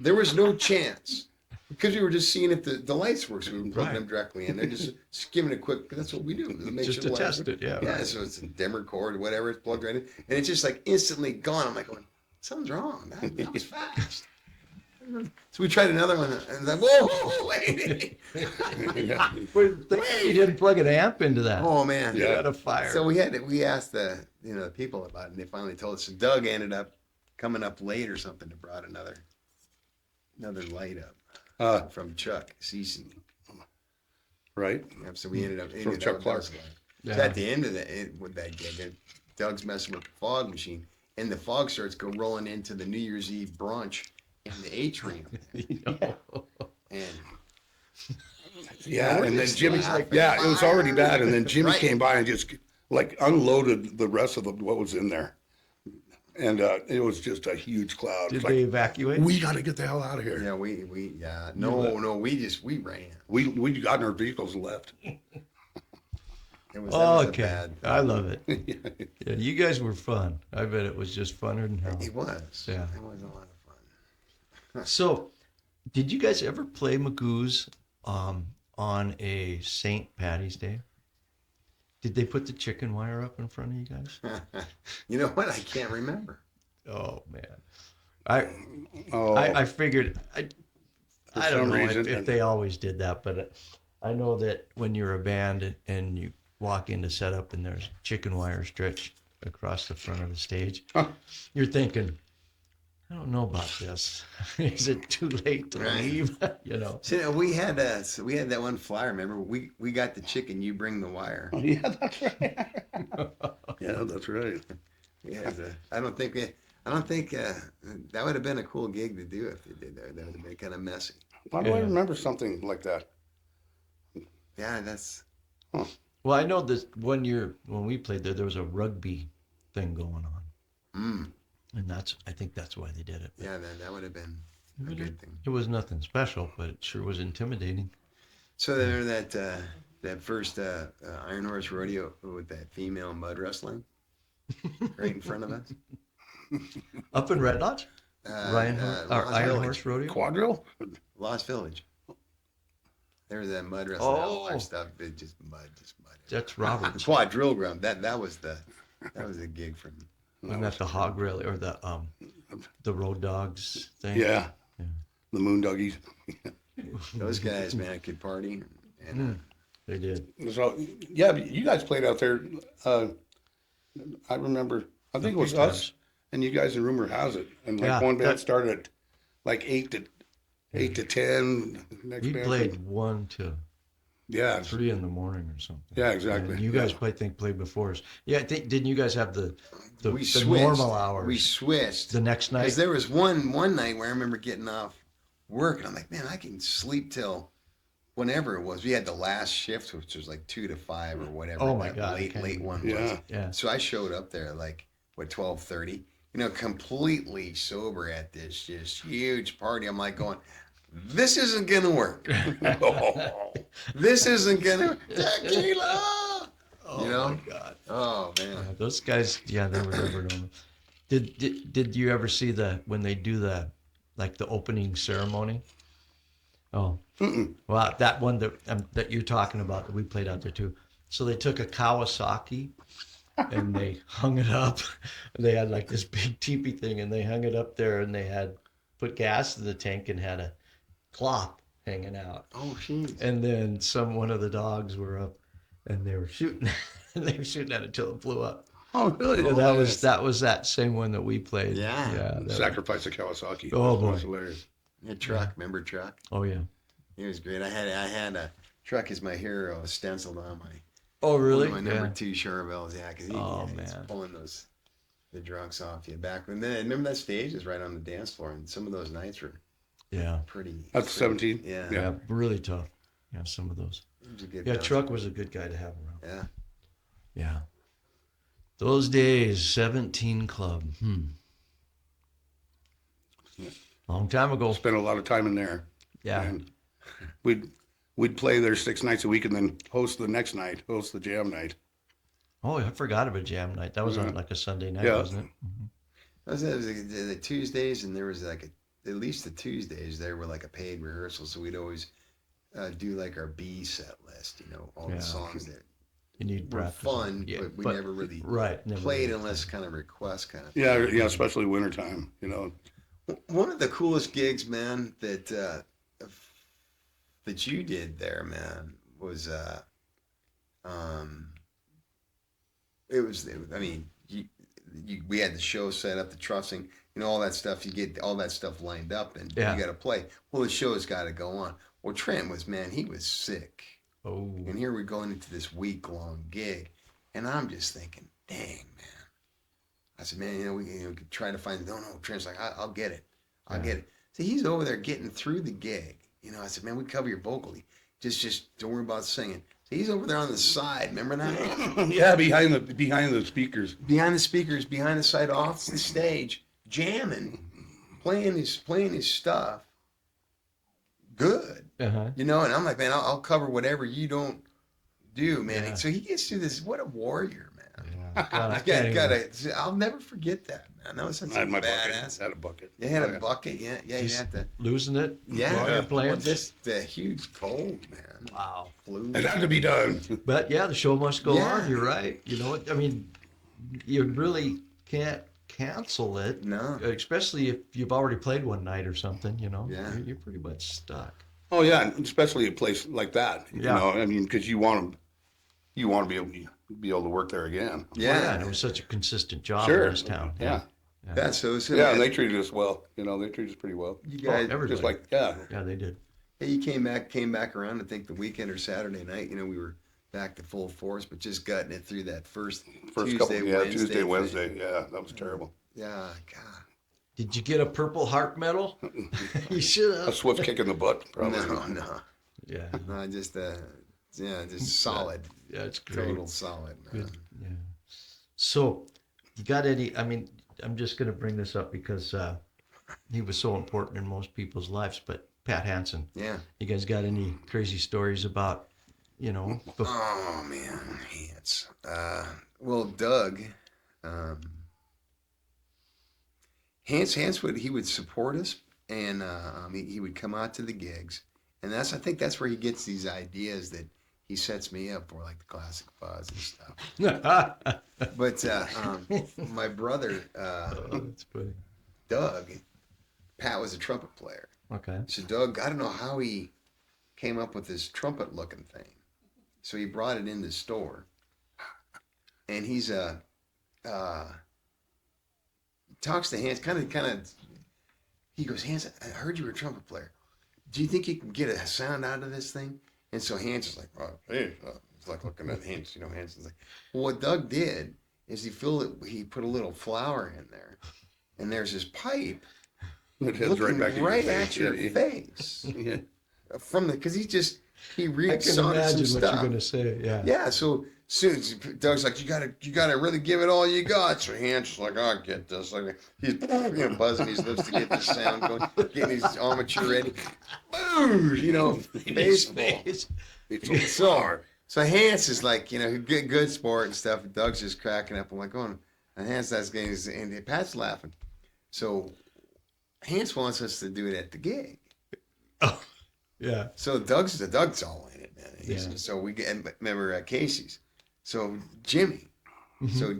Speaker 2: there was no chance because we were just seeing if the lights work. So we were plugging them directly in. They're just giving a quick. That's what we do. Make
Speaker 4: Just
Speaker 2: sure
Speaker 4: to
Speaker 2: the lights
Speaker 4: test
Speaker 2: work.
Speaker 4: it, yeah.
Speaker 2: Yeah. So it's a dimmer cord or whatever. It's plugged right in, and it's just like instantly gone. I'm like going, something's wrong. That was fast. So we tried another one, and like, whoa, wait.
Speaker 4: You didn't plug an amp into that.
Speaker 2: Oh man.
Speaker 4: You had a fire.
Speaker 2: So we asked the people about it, and they finally told us. So Doug ended up coming up late or something to brought another light up from Chuck Cece.
Speaker 3: Right.
Speaker 2: Yep, so we ended up
Speaker 3: From Chuck
Speaker 2: with
Speaker 3: Clark.
Speaker 2: Doug's light.
Speaker 4: Yeah.
Speaker 2: So at the end of with that gig, Doug's messing with the fog machine, and the fog starts go rolling into the New Year's Eve brunch in the atrium, and
Speaker 3: Yeah,
Speaker 2: we're
Speaker 3: and then
Speaker 2: just
Speaker 3: Jimmy,
Speaker 2: laughing.
Speaker 3: yeah, it was already bad, and then Jimmy
Speaker 2: Right.
Speaker 3: came by and just like unloaded the rest of what was in there, and it was just a huge cloud.
Speaker 4: Did
Speaker 3: It's
Speaker 4: they
Speaker 3: like,
Speaker 4: evacuate?
Speaker 3: we got to get the hell out of here.
Speaker 2: yeah, we we ran.
Speaker 3: We got in our vehicles and left.
Speaker 2: It was, that was a
Speaker 4: Okay.
Speaker 2: bad.
Speaker 4: I love it. Yeah, you guys were fun. I bet it was just funner than hell.
Speaker 2: It was.
Speaker 4: Yeah.
Speaker 2: It was a lot of fun.
Speaker 4: So, did you guys ever play Magoo's on a St. Patty's Day? Did they put the chicken wire up in front of you guys?
Speaker 2: You know what? I can't remember.
Speaker 4: Oh man,
Speaker 3: Oh,
Speaker 4: I figured I don't
Speaker 3: some
Speaker 4: know
Speaker 3: reason,
Speaker 4: if
Speaker 3: and-
Speaker 4: they always did that, but I know that when you're a band and you walk in to set up and there's chicken wire stretched across the front of the stage, you're thinking, I don't know about this. Is it too late to
Speaker 2: Right.
Speaker 4: leave? You know.
Speaker 2: So we had that one flyer. Remember, we got the chicken. You bring the wire.
Speaker 3: yeah, that's right. Yeah, that's right.
Speaker 2: Yeah, I don't think that would have been a cool gig to do if they did that. That would have been kind of messy.
Speaker 3: Why do I
Speaker 4: Yeah.
Speaker 3: remember something like that?
Speaker 2: Yeah, that's
Speaker 4: Well, I know this one year when we played there was a rugby thing going on, and I think that's why they did it.
Speaker 2: yeah. That would have been a good thing.
Speaker 4: It was nothing special, but it sure was intimidating.
Speaker 2: So there that first Iron Horse rodeo with that female mud wrestling right in front of us.
Speaker 4: Up in Red Lodge, Iron
Speaker 2: Lost Village.
Speaker 4: Horse Rodeo.
Speaker 3: Quadrille?
Speaker 2: Lost Village. There was that mud wrestling, all
Speaker 4: Oh.
Speaker 2: that stuff. It just mud.
Speaker 4: That's Robert's.
Speaker 2: Quadrille ground. That was the gig from.
Speaker 4: Wasn't that the hog rally or the road dogs thing?
Speaker 3: Yeah. The Moondoggies.
Speaker 2: Those guys, man, could party. And
Speaker 4: They did.
Speaker 3: So, yeah, you guys played out there. I remember, I think it was
Speaker 4: few
Speaker 3: us
Speaker 4: times.
Speaker 3: and you guys in Rumor Has It. And like
Speaker 4: Yeah,
Speaker 3: one band
Speaker 4: that-
Speaker 3: started at like 8 to 10. Next
Speaker 4: We
Speaker 3: band
Speaker 4: played 1 to
Speaker 3: Yeah.
Speaker 4: 3 in the morning or something.
Speaker 3: Yeah, exactly.
Speaker 4: And you guys played before us. Yeah, I think, didn't you guys have the
Speaker 2: we
Speaker 4: the normal hours?
Speaker 2: We switched.
Speaker 4: the next
Speaker 2: Because
Speaker 4: night.
Speaker 2: there was one night where I remember getting off work and I'm like, man, I can sleep till whenever it was. We had the last shift, which was like 2 to 5 or whatever.
Speaker 4: Oh, my
Speaker 2: that
Speaker 4: God, I
Speaker 2: Late
Speaker 4: can't
Speaker 2: one
Speaker 3: remember.
Speaker 2: was.
Speaker 3: Yeah.
Speaker 4: Yeah.
Speaker 2: So I showed up there like 12:30. Completely sober at this just huge party. I'm like going, this isn't gonna work. This isn't gonna tequila.
Speaker 4: Oh my God.
Speaker 2: Oh man.
Speaker 4: Yeah, those guys, they were never known. Did you ever see when they do the opening ceremony? Oh, well, that one that you're talking about that we played out there too. So they took a Kawasaki and they hung it up. They had like this big teepee thing and they hung it up there and they had put gas in the tank and had a cloth hanging out.
Speaker 2: Oh jeez.
Speaker 4: And then one of the dogs were up and they were shooting and they were shooting at it till it blew up.
Speaker 3: Oh, really?
Speaker 4: Yeah, that was that same one that we played.
Speaker 2: Yeah.
Speaker 4: that-
Speaker 3: Sacrifice of Kawasaki.
Speaker 4: Oh,
Speaker 3: That was
Speaker 4: boy.
Speaker 3: hilarious.
Speaker 2: Yeah, Truck, remember Truck?
Speaker 4: Oh yeah.
Speaker 2: He was great. I had a Truck is my hero stenciled on
Speaker 4: Oh really?
Speaker 2: one of my number 2 Charbels. Yeah, because he's
Speaker 4: man.
Speaker 2: pulling the drunks off you back. And then remember that stage is right on the dance floor, and some of those nights were
Speaker 4: Yeah.
Speaker 2: pretty.
Speaker 3: That's 17?
Speaker 2: Yeah.
Speaker 4: Yeah. Really tough. Yeah, some of those.
Speaker 2: It was a good
Speaker 4: Yeah,
Speaker 2: bounce.
Speaker 4: Truck was a good guy to have around.
Speaker 2: Yeah.
Speaker 4: Yeah. Those days, 17 Club. Long time ago.
Speaker 3: Spent a lot of time in there.
Speaker 4: Yeah.
Speaker 3: And we'd play there 6 nights a week and then host the jam night.
Speaker 4: Oh, I forgot about Jam Night. That was on like a Sunday night,
Speaker 3: Yeah.
Speaker 4: wasn't it?
Speaker 2: It was the Tuesdays, and there was at least the Tuesdays there were like a paid rehearsal, so we'd always do like our B set list, all the songs that
Speaker 4: You need
Speaker 2: were
Speaker 4: practice.
Speaker 2: fun,
Speaker 4: Yeah,
Speaker 2: but we never really
Speaker 4: never
Speaker 2: played
Speaker 4: really.
Speaker 2: unless kind of request kind of.
Speaker 3: Yeah, especially wintertime,
Speaker 2: One of the coolest gigs, man, that you did there, man, was we had the show set up, the trussing, all that stuff. You get all that stuff lined up, and you got to play. Well, the show's got to go on. Well, Trent he was sick.
Speaker 4: Oh.
Speaker 2: And here we're going into this week-long gig, and I'm just thinking, dang, man. I said, man, we could try to find. No, Trent's like, I'll get it. I'll get it. So he's over there getting through the gig. I said, man, we cover your vocal. Just don't worry about singing. So he's over there on the side. Remember that?
Speaker 3: Yeah, behind the speakers.
Speaker 2: Behind the speakers, behind the side, off the stage, jamming, playing his stuff. Good.
Speaker 4: Uh-huh.
Speaker 2: And I'm like, man, I'll cover whatever you don't do, man.
Speaker 4: Yeah.
Speaker 2: So he gets through this. What a warrior, man.
Speaker 4: Yeah. God, I can't even-
Speaker 2: I'll never forget that, man. That was such
Speaker 3: I
Speaker 2: a
Speaker 3: had my
Speaker 2: badass.
Speaker 3: bucket. I had a bucket.
Speaker 2: You had
Speaker 3: Oh,
Speaker 2: a bucket, yeah. You
Speaker 4: Just
Speaker 2: had to.
Speaker 4: losing it
Speaker 2: Yeah,
Speaker 4: while you're playing.
Speaker 2: Well, the huge cold, man.
Speaker 4: Wow.
Speaker 2: Flu.
Speaker 3: It had to be done.
Speaker 4: But yeah, the show must go
Speaker 2: Yeah.
Speaker 4: on. You're right. You know what? I mean, you really can't cancel it.
Speaker 2: No.
Speaker 4: Especially if you've already played one night or something,
Speaker 2: Yeah.
Speaker 4: You're pretty much stuck.
Speaker 3: Oh yeah, and especially a place like that.
Speaker 4: Yeah.
Speaker 3: Because you want to be able to work there again.
Speaker 2: Yeah.
Speaker 4: Well, and it was such a consistent job
Speaker 3: Sure.
Speaker 4: in this town.
Speaker 3: Yeah.
Speaker 2: That's so.
Speaker 3: Yeah, and they treated us well. They treated us pretty well.
Speaker 2: You guys,
Speaker 4: everybody.
Speaker 3: Just like, yeah.
Speaker 4: Yeah, they did.
Speaker 2: Hey, you came back around. I think the weekend or Saturday night. We were back to full force, but just gutting it through that first Tuesday,
Speaker 3: couple, yeah,
Speaker 2: Wednesday
Speaker 3: Tuesday,
Speaker 2: thing.
Speaker 3: Wednesday. Yeah, that was terrible.
Speaker 2: Yeah, God.
Speaker 4: Did you get a Purple Heart medal? You should
Speaker 3: A
Speaker 4: have.
Speaker 3: swift kick in the butt, probably.
Speaker 2: No.
Speaker 4: Yeah.
Speaker 2: No, just solid.
Speaker 4: Yeah, it's great.
Speaker 2: Total solid, man.
Speaker 4: Good. Yeah. So, you got any? I mean, I'm just going to bring this up because he was so important in most people's lives. But Pat Hansen,
Speaker 2: Yeah.
Speaker 4: you guys got any crazy stories about,
Speaker 2: Oh man, Hans. Well, Doug, Hans would support us, and he would come out to the gigs, and I think that's where he gets these ideas that he sets me up for, like the classic fuzz and stuff. But my brother,
Speaker 4: that's funny.
Speaker 2: Doug, Pat was a trumpet player.
Speaker 4: Okay.
Speaker 2: So Doug, I don't know how he came up with this trumpet-looking thing. So he brought it in the store, and he's talks to Hans, kind of. He goes, Hans, I heard you were a trumpet player. Do you think you can get a sound out of this thing? And so Hans is like, oh, hey, it's like looking at Hans. Hans is like, well, what Doug did is he put a little flour in there, and there's this pipe
Speaker 3: It heads
Speaker 2: looking
Speaker 3: right back in
Speaker 2: right
Speaker 3: your
Speaker 2: at
Speaker 3: face.
Speaker 2: your
Speaker 3: Yeah.
Speaker 2: face
Speaker 3: Yeah.
Speaker 2: because he
Speaker 4: I
Speaker 2: reads
Speaker 4: can
Speaker 2: some
Speaker 4: imagine what
Speaker 2: stuff.
Speaker 4: you're going to say. Yeah.
Speaker 2: Yeah, so soon Doug's like, you gotta really give it all you got. So Hans is like, I'll get this. Like he's buzzing his lips to get the sound going, getting his armature ready. Boom, baseball.
Speaker 3: It's so hard.
Speaker 2: So Hans is like, good sport and stuff. And Doug's just cracking up. I'm like, going, and Hans that's getting and Pat's laughing. So Hans wants us to do it at the gig.
Speaker 4: Oh, yeah.
Speaker 2: So Doug's all in it, man.
Speaker 4: Yeah.
Speaker 2: So we remember Casey's. So Jimmy. So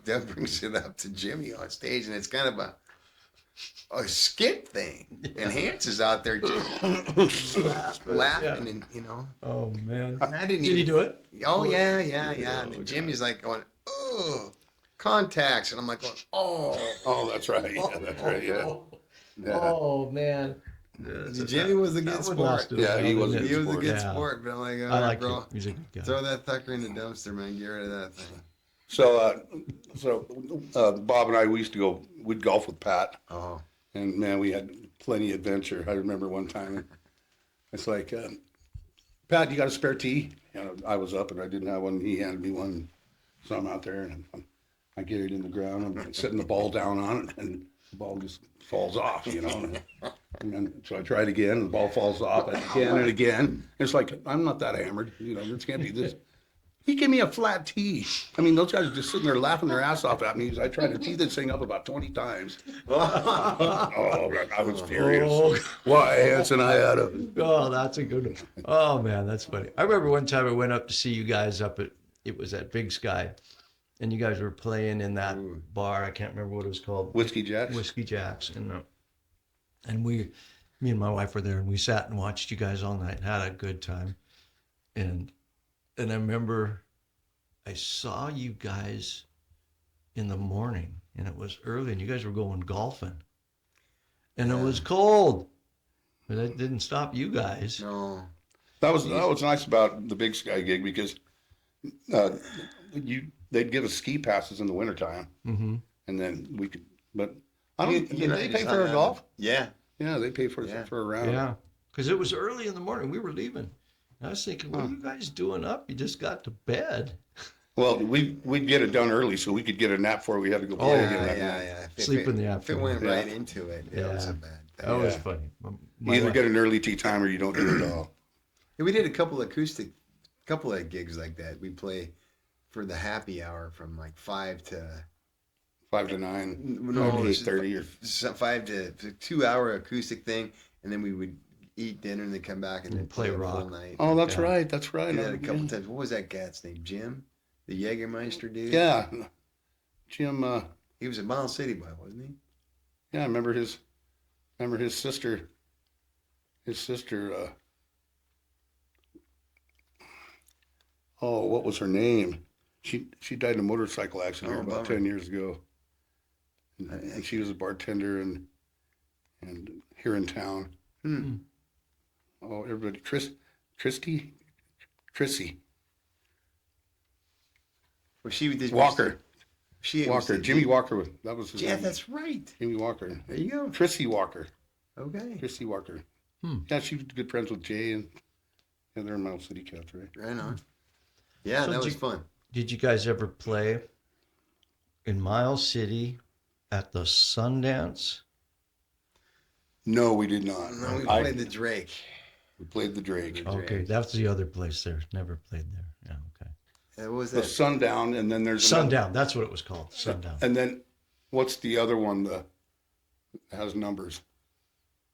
Speaker 2: Doug brings it up to Jimmy on stage, and it's kind of a skit thing. And Hans is out there just laughing, and
Speaker 4: Oh man.
Speaker 2: And I didn't
Speaker 4: Did he
Speaker 2: even-
Speaker 4: do it?
Speaker 2: Oh yeah. And then Jimmy's like going, oh. contacts, and I'm like, going,
Speaker 3: Oh, that's right. Yeah, that's right. Yeah. Yeah.
Speaker 4: Oh man.
Speaker 2: Jimmy was a good
Speaker 4: That one
Speaker 2: sport.
Speaker 4: lost to
Speaker 3: Yeah,
Speaker 4: him,
Speaker 3: he was a
Speaker 4: didn't
Speaker 3: good
Speaker 2: He
Speaker 4: it?
Speaker 2: was a
Speaker 3: sport.
Speaker 2: good
Speaker 4: Yeah.
Speaker 2: sport, but I'm like, all
Speaker 4: I
Speaker 2: right,
Speaker 4: like
Speaker 2: bro,
Speaker 4: him. He's a good guy.
Speaker 2: throw that fucker in the dumpster, man. Get rid of that thing.
Speaker 3: So Bob and I, we'd golf with Pat,
Speaker 2: Oh,
Speaker 3: and man, we had plenty of adventure. I remember one time, it's like, Pat, you got a spare tee? I was up and I didn't have one. He handed me one, so I'm out there and I get it in the ground. I'm setting the ball down on it, and the ball just falls off, And then, so I tried again, the ball falls off again and again. It's like, I'm not that hammered, this can't be this. He gave me a flat tee. I mean, those guys are just sitting there laughing their ass off at me. I tried to tee this thing up about 20 times. Oh, I was furious.
Speaker 4: Oh.
Speaker 3: Why, Hanson, I had a...
Speaker 4: Oh, that's a good one. Oh man, that's funny. I remember one time I went up to see you guys it was at Big Sky, and you guys were playing in that bar. I can't remember what it was called.
Speaker 3: Whiskey Jacks?
Speaker 4: Whiskey Jacks, and me and my wife were there, and we sat and watched you guys all night and had a good time. And I remember I saw you guys in the morning, and it was early, and you guys were going golfing, and it was cold, but that didn't stop you guys.
Speaker 2: no.
Speaker 3: That was nice about the Big Sky gig, because they'd give us ski passes in the wintertime, and then we could, but I don't, did they pay for our golf?
Speaker 2: Yeah.
Speaker 3: Yeah, they pay for a round.
Speaker 4: Yeah, because it was early in the morning. We were leaving. I was thinking, what are you guys doing up? You just got to bed.
Speaker 3: Well, we'd get it done early so we could get a nap before we had to go play again that night.
Speaker 2: Yeah.
Speaker 4: Sleep in the
Speaker 2: If it
Speaker 4: afternoon.
Speaker 2: went right into it, it
Speaker 4: Yeah.
Speaker 2: was a bad thing.
Speaker 4: That was funny.
Speaker 3: You either get an early tea time or you don't do it at all.
Speaker 2: Yeah, we did a couple of gigs like that. We play for the happy hour from like 5 to
Speaker 3: 5 to 9,
Speaker 2: no,
Speaker 3: 8:30 or
Speaker 2: 5 to 2 hour acoustic thing, and then we would eat dinner and then come back and then
Speaker 4: play
Speaker 2: the
Speaker 4: rock.
Speaker 2: whole night.
Speaker 3: Oh, that's
Speaker 4: Yeah.
Speaker 3: right. That's right.
Speaker 2: We did that a couple times. What was that cat's name? Jim, the Jägermeister dude.
Speaker 3: Yeah, Jim.
Speaker 2: He was a Miles City boy, wasn't he?
Speaker 3: Yeah, I remember his sister. His sister. Oh, what was her name? She died in a motorcycle accident
Speaker 2: Oh,
Speaker 3: about
Speaker 2: bummer.
Speaker 3: 10 years ago. And she was a bartender and here in town. Oh, everybody, Trissy.
Speaker 2: Well, she did
Speaker 3: Walker.
Speaker 2: She
Speaker 3: Walker. Jimmy Walker. That was his
Speaker 2: Yeah,
Speaker 3: name.
Speaker 2: that's right.
Speaker 3: Jimmy Walker.
Speaker 2: There you go.
Speaker 3: Trissy Walker.
Speaker 2: Okay.
Speaker 3: Trissy Walker. Yeah, she was good friends with Jay, and they're in Miles City Cats, right?
Speaker 2: Right on. Yeah,
Speaker 4: So
Speaker 2: that
Speaker 4: did
Speaker 2: was
Speaker 4: you-
Speaker 2: fun.
Speaker 4: Did you guys ever play in Miles City at the Sundance?
Speaker 3: No, we did not.
Speaker 2: No, we played the Drake.
Speaker 3: We played the Drake.
Speaker 4: Okay, that's the other place there. Never played there. Yeah, okay.
Speaker 2: What was
Speaker 3: The
Speaker 2: that?
Speaker 3: Sundown, and then there's another-
Speaker 4: Sundown, that's what it was called. Sundown.
Speaker 3: And then, what's the other one that has numbers?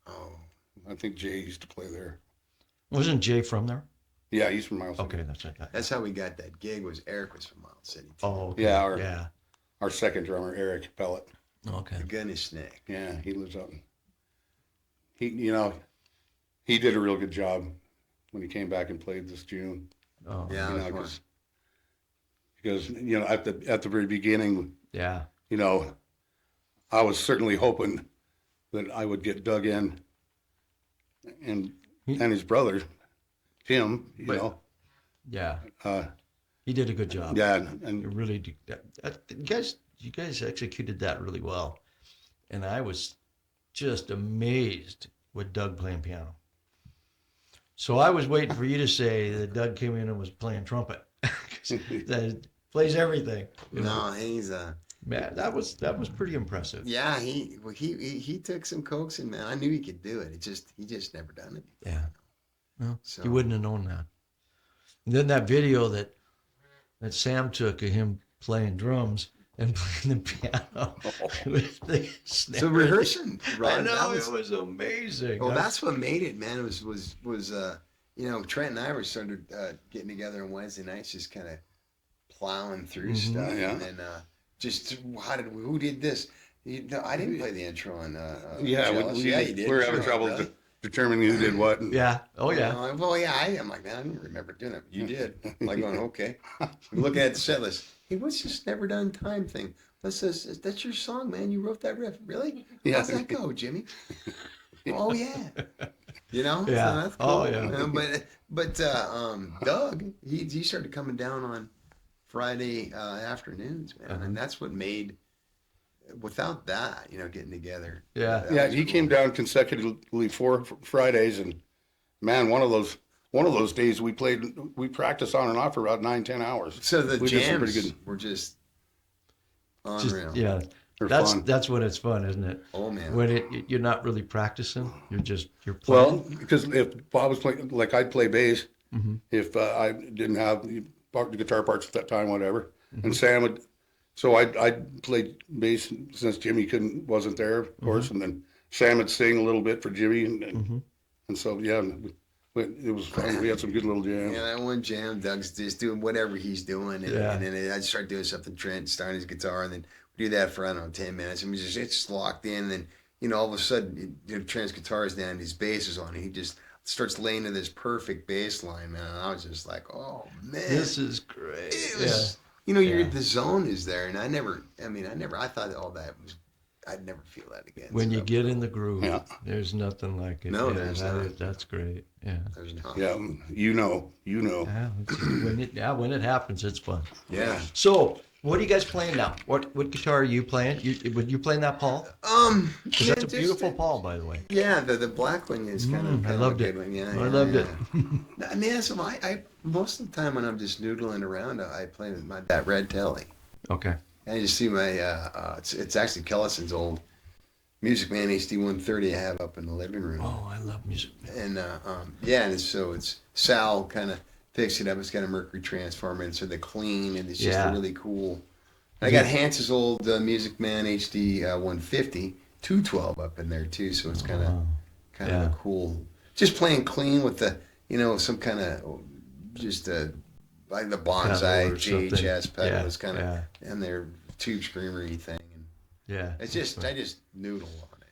Speaker 2: Oh,
Speaker 3: I think Jay used to play there.
Speaker 4: Wasn't Jay from there?
Speaker 3: Yeah, he's from Miles City.
Speaker 4: Okay, that's right.
Speaker 2: that's how we got that gig. Was Eric was from Miles City. Too.
Speaker 4: Oh, okay.
Speaker 3: Yeah,
Speaker 4: Yeah.
Speaker 3: Our second drummer, Eric Pellet.
Speaker 4: Okay.
Speaker 2: The Gunnish Snake.
Speaker 3: Yeah, he lives out in. He did a real good job when he came back and played this June.
Speaker 4: Oh,
Speaker 2: Yeah, that was fun.
Speaker 3: Because at the very beginning,
Speaker 4: yeah.
Speaker 3: I was certainly hoping that I would get dug in, and his brother, Tim,
Speaker 4: Yeah.
Speaker 3: uh,
Speaker 4: He did a good job.
Speaker 3: yeah,
Speaker 4: You
Speaker 3: and
Speaker 4: really did. You guys executed that really well. And I was just amazed with Doug playing piano. So I was waiting for you to say that Doug came in and was playing trumpet. 'Cause that plays everything.
Speaker 2: No, he's
Speaker 4: Man, that was pretty impressive.
Speaker 2: yeah. He took some coaxing, man. I knew he could do it. He just never done it.
Speaker 4: Yeah. Well,
Speaker 2: So-
Speaker 4: you wouldn't have known that. And then that video that Sam took of him playing drums and playing the piano with the snare.
Speaker 2: So rehearsing,
Speaker 4: I
Speaker 2: Ron,
Speaker 4: know,
Speaker 2: that
Speaker 4: it was amazing.
Speaker 2: Well, that's what made it, man. It was Trent and I started getting together on Wednesday nights, just kind of plowing through stuff,
Speaker 3: Yeah.
Speaker 2: and then who did this? I didn't play the intro on
Speaker 3: yeah,
Speaker 2: Jealous.
Speaker 3: we
Speaker 2: Yeah, you did.
Speaker 3: were having
Speaker 2: Really?
Speaker 3: trouble.
Speaker 2: Really?
Speaker 3: determining who did what. And,
Speaker 4: Yeah. Oh
Speaker 2: You
Speaker 4: yeah.
Speaker 2: know, well, yeah, I'm like, man, I don't remember doing it. You did. I'm like going, okay. I'm looking at the set list. Hey, what's this never done time thing? What's this? That's your song, man. You wrote that riff. Really?
Speaker 3: Yeah.
Speaker 2: How's that go, Jimmy? Oh, yeah. You know?
Speaker 4: Yeah.
Speaker 2: So that's cool.
Speaker 4: Oh, yeah.
Speaker 2: But Doug, he started coming down on Friday afternoons, man. And that's what made, without that, getting together.
Speaker 4: Yeah.
Speaker 2: that
Speaker 3: Yeah,
Speaker 2: was
Speaker 3: he
Speaker 2: cool.
Speaker 3: came down consecutively 4 Fridays, and man, one of those days we practiced on and off for about 9-10 hours.
Speaker 2: So the
Speaker 3: We did some
Speaker 2: jams
Speaker 3: pretty good.
Speaker 2: were just
Speaker 4: Just,
Speaker 2: unreal.
Speaker 4: yeah.
Speaker 3: They're
Speaker 4: That's
Speaker 3: fun.
Speaker 4: that's when it's fun, isn't it?
Speaker 2: Oh, man.
Speaker 4: When you're not really practicing, you're
Speaker 3: Well,
Speaker 4: playing.
Speaker 3: because if Bob was playing, like I'd play bass, if I didn't have the guitar parts at that time, whatever, and Sam would, so I'd play bass since Jimmy wasn't there, of course, and then Sam would sing a little bit for Jimmy, and so yeah, it was fun. We had some good little jams.
Speaker 2: Yeah, that one jam, Doug's just doing whatever he's doing, and,
Speaker 4: Yeah.
Speaker 2: and then I'd start doing something. Trent starting his guitar, and then we do that for I don't know 10 minutes. I mean, it's locked in, and then all of a sudden, Trent's guitar is down, his bass is on, and he just starts laying to this perfect bass line, man. And I was just like, oh man,
Speaker 4: This is great.
Speaker 2: it
Speaker 4: Yeah.
Speaker 2: was. The zone is there, and I thought all that was. I'd never feel that again.
Speaker 4: When
Speaker 2: So
Speaker 4: you
Speaker 2: that
Speaker 4: get
Speaker 2: was
Speaker 4: in the
Speaker 2: cool.
Speaker 4: groove,
Speaker 3: Yeah.
Speaker 4: there's nothing like it.
Speaker 2: No,
Speaker 4: yeah,
Speaker 2: there's not.
Speaker 4: That's great. Yeah.
Speaker 2: There's not.
Speaker 3: Yeah, you know.
Speaker 4: Yeah, when it happens, it's fun.
Speaker 2: Yeah.
Speaker 4: So, what are you guys playing now? What guitar are you playing? You playing that Paul? Because that's a beautiful Paul, by the way.
Speaker 2: Yeah, the black one is kind of.
Speaker 4: I loved
Speaker 2: a
Speaker 4: it.
Speaker 2: good one. Yeah,
Speaker 4: I
Speaker 2: yeah,
Speaker 4: loved
Speaker 2: yeah.
Speaker 4: it.
Speaker 2: I mean, so I most of the time when I'm just noodling around, I play with that red telly.
Speaker 4: Okay.
Speaker 2: And you see my it's actually Kellison's old Music Man HD 130 I have up in the living room.
Speaker 4: Oh, I love music.
Speaker 2: And so it's Sal kind of picks it up. It's got a Mercury transformer, and so they're clean, and it's just
Speaker 4: Yeah.
Speaker 2: really cool. I got Hans's old Music Man HD 150 212 up in there too, so it's kind of
Speaker 4: Yeah.
Speaker 2: a cool. Just playing clean with the some kind of just like the bonsai
Speaker 4: Pedal or something.
Speaker 2: JHS pedal
Speaker 4: Yeah,
Speaker 2: is kind of
Speaker 4: yeah.
Speaker 2: and their tube screamery thing, and
Speaker 4: Yeah.
Speaker 2: it's just I just noodle on it.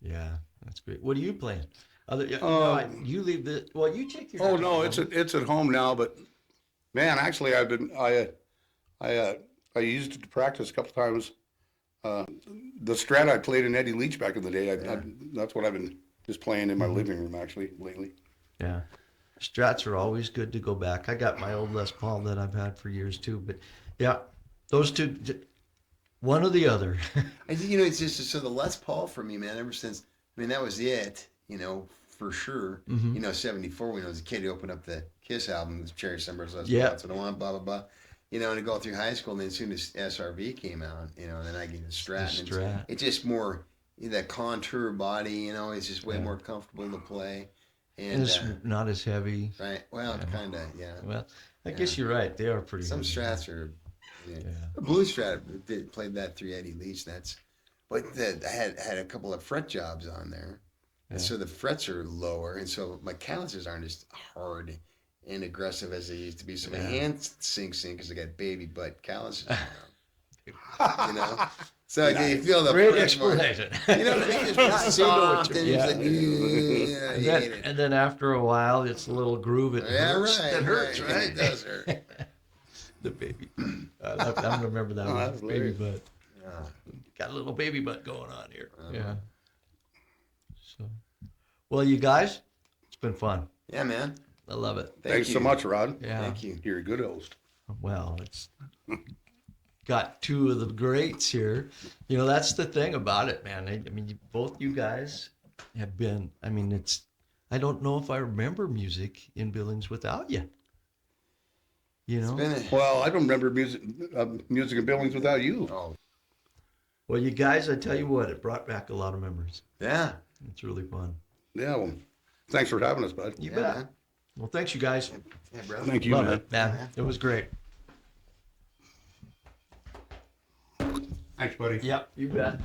Speaker 4: Yeah, that's great. What are you playing? You leave the. Well, you take your.
Speaker 3: Oh no, it's at home now. But man, actually, I used it to practice a couple times. The Strat I played in Eddy Leech back in the day. That's what I've been just playing in my living room actually lately.
Speaker 4: Yeah. Strats are always good to go back. I got my old Les Paul that I've had for years too. But yeah, those two, one or the other.
Speaker 2: It's just so the Les Paul for me, man. Ever since that was it. For sure. 74 when I was a kid, he opened up the Kiss album, the Cherish Numbers Les Paul.
Speaker 4: Yeah.
Speaker 2: That's what I want. Blah blah blah. And to go through high school, and then as soon as SRV came out, and then I get a Strat. And
Speaker 4: Strat.
Speaker 2: it's just more that contour body. It's just way more comfortable to play.
Speaker 4: And it's not as heavy.
Speaker 2: Right. Well, kind of, yeah.
Speaker 4: Well, I guess you're right. They are pretty.
Speaker 2: Some
Speaker 4: heavy.
Speaker 2: Strats are. Yeah. The Blue Strat played that through Eddy Leech. I had a couple of fret jobs on there, and so the frets are lower, and so my calluses aren't as hard and aggressive as they used to be. So my hand sinks in because I got baby butt calluses. So you feel the
Speaker 4: Great
Speaker 2: press more.
Speaker 4: explanation.
Speaker 2: You know what I mean? It's not soft, and
Speaker 4: Yeah.
Speaker 2: it's like, you hate it.
Speaker 4: And then after a while, it's a little groove. It hurts.
Speaker 2: Right.
Speaker 4: It hurts, right?
Speaker 2: It does hurt.
Speaker 4: The baby. I don't remember that one.
Speaker 3: that's
Speaker 4: Baby
Speaker 3: hilarious.
Speaker 4: butt. Got a little baby butt going on here. Yeah. So, well, you guys, it's been fun.
Speaker 2: Yeah, man.
Speaker 4: I love it.
Speaker 3: Thanks so much, Rod.
Speaker 4: Yeah.
Speaker 2: Thank you.
Speaker 3: You're a good host.
Speaker 4: Well, it's got two of the greats here. That's the thing about it, man. I mean, both you guys have been. I mean, I don't know if I remember music in Billings without you.
Speaker 3: Well, I don't remember music in Billings without you.
Speaker 2: Oh,
Speaker 4: Well, you guys, I tell you what, it brought back a lot of memories.
Speaker 2: yeah.
Speaker 4: It's really fun.
Speaker 3: Yeah, well, thanks for having us, bud.
Speaker 4: You
Speaker 2: Yeah,
Speaker 4: bet.
Speaker 2: man.
Speaker 4: Well, thanks, you guys.
Speaker 2: Yeah, brother.
Speaker 3: Thank you,
Speaker 4: Love
Speaker 3: man.
Speaker 4: it, man. It was great.
Speaker 3: Thanks, buddy.
Speaker 4: Yep, you bet.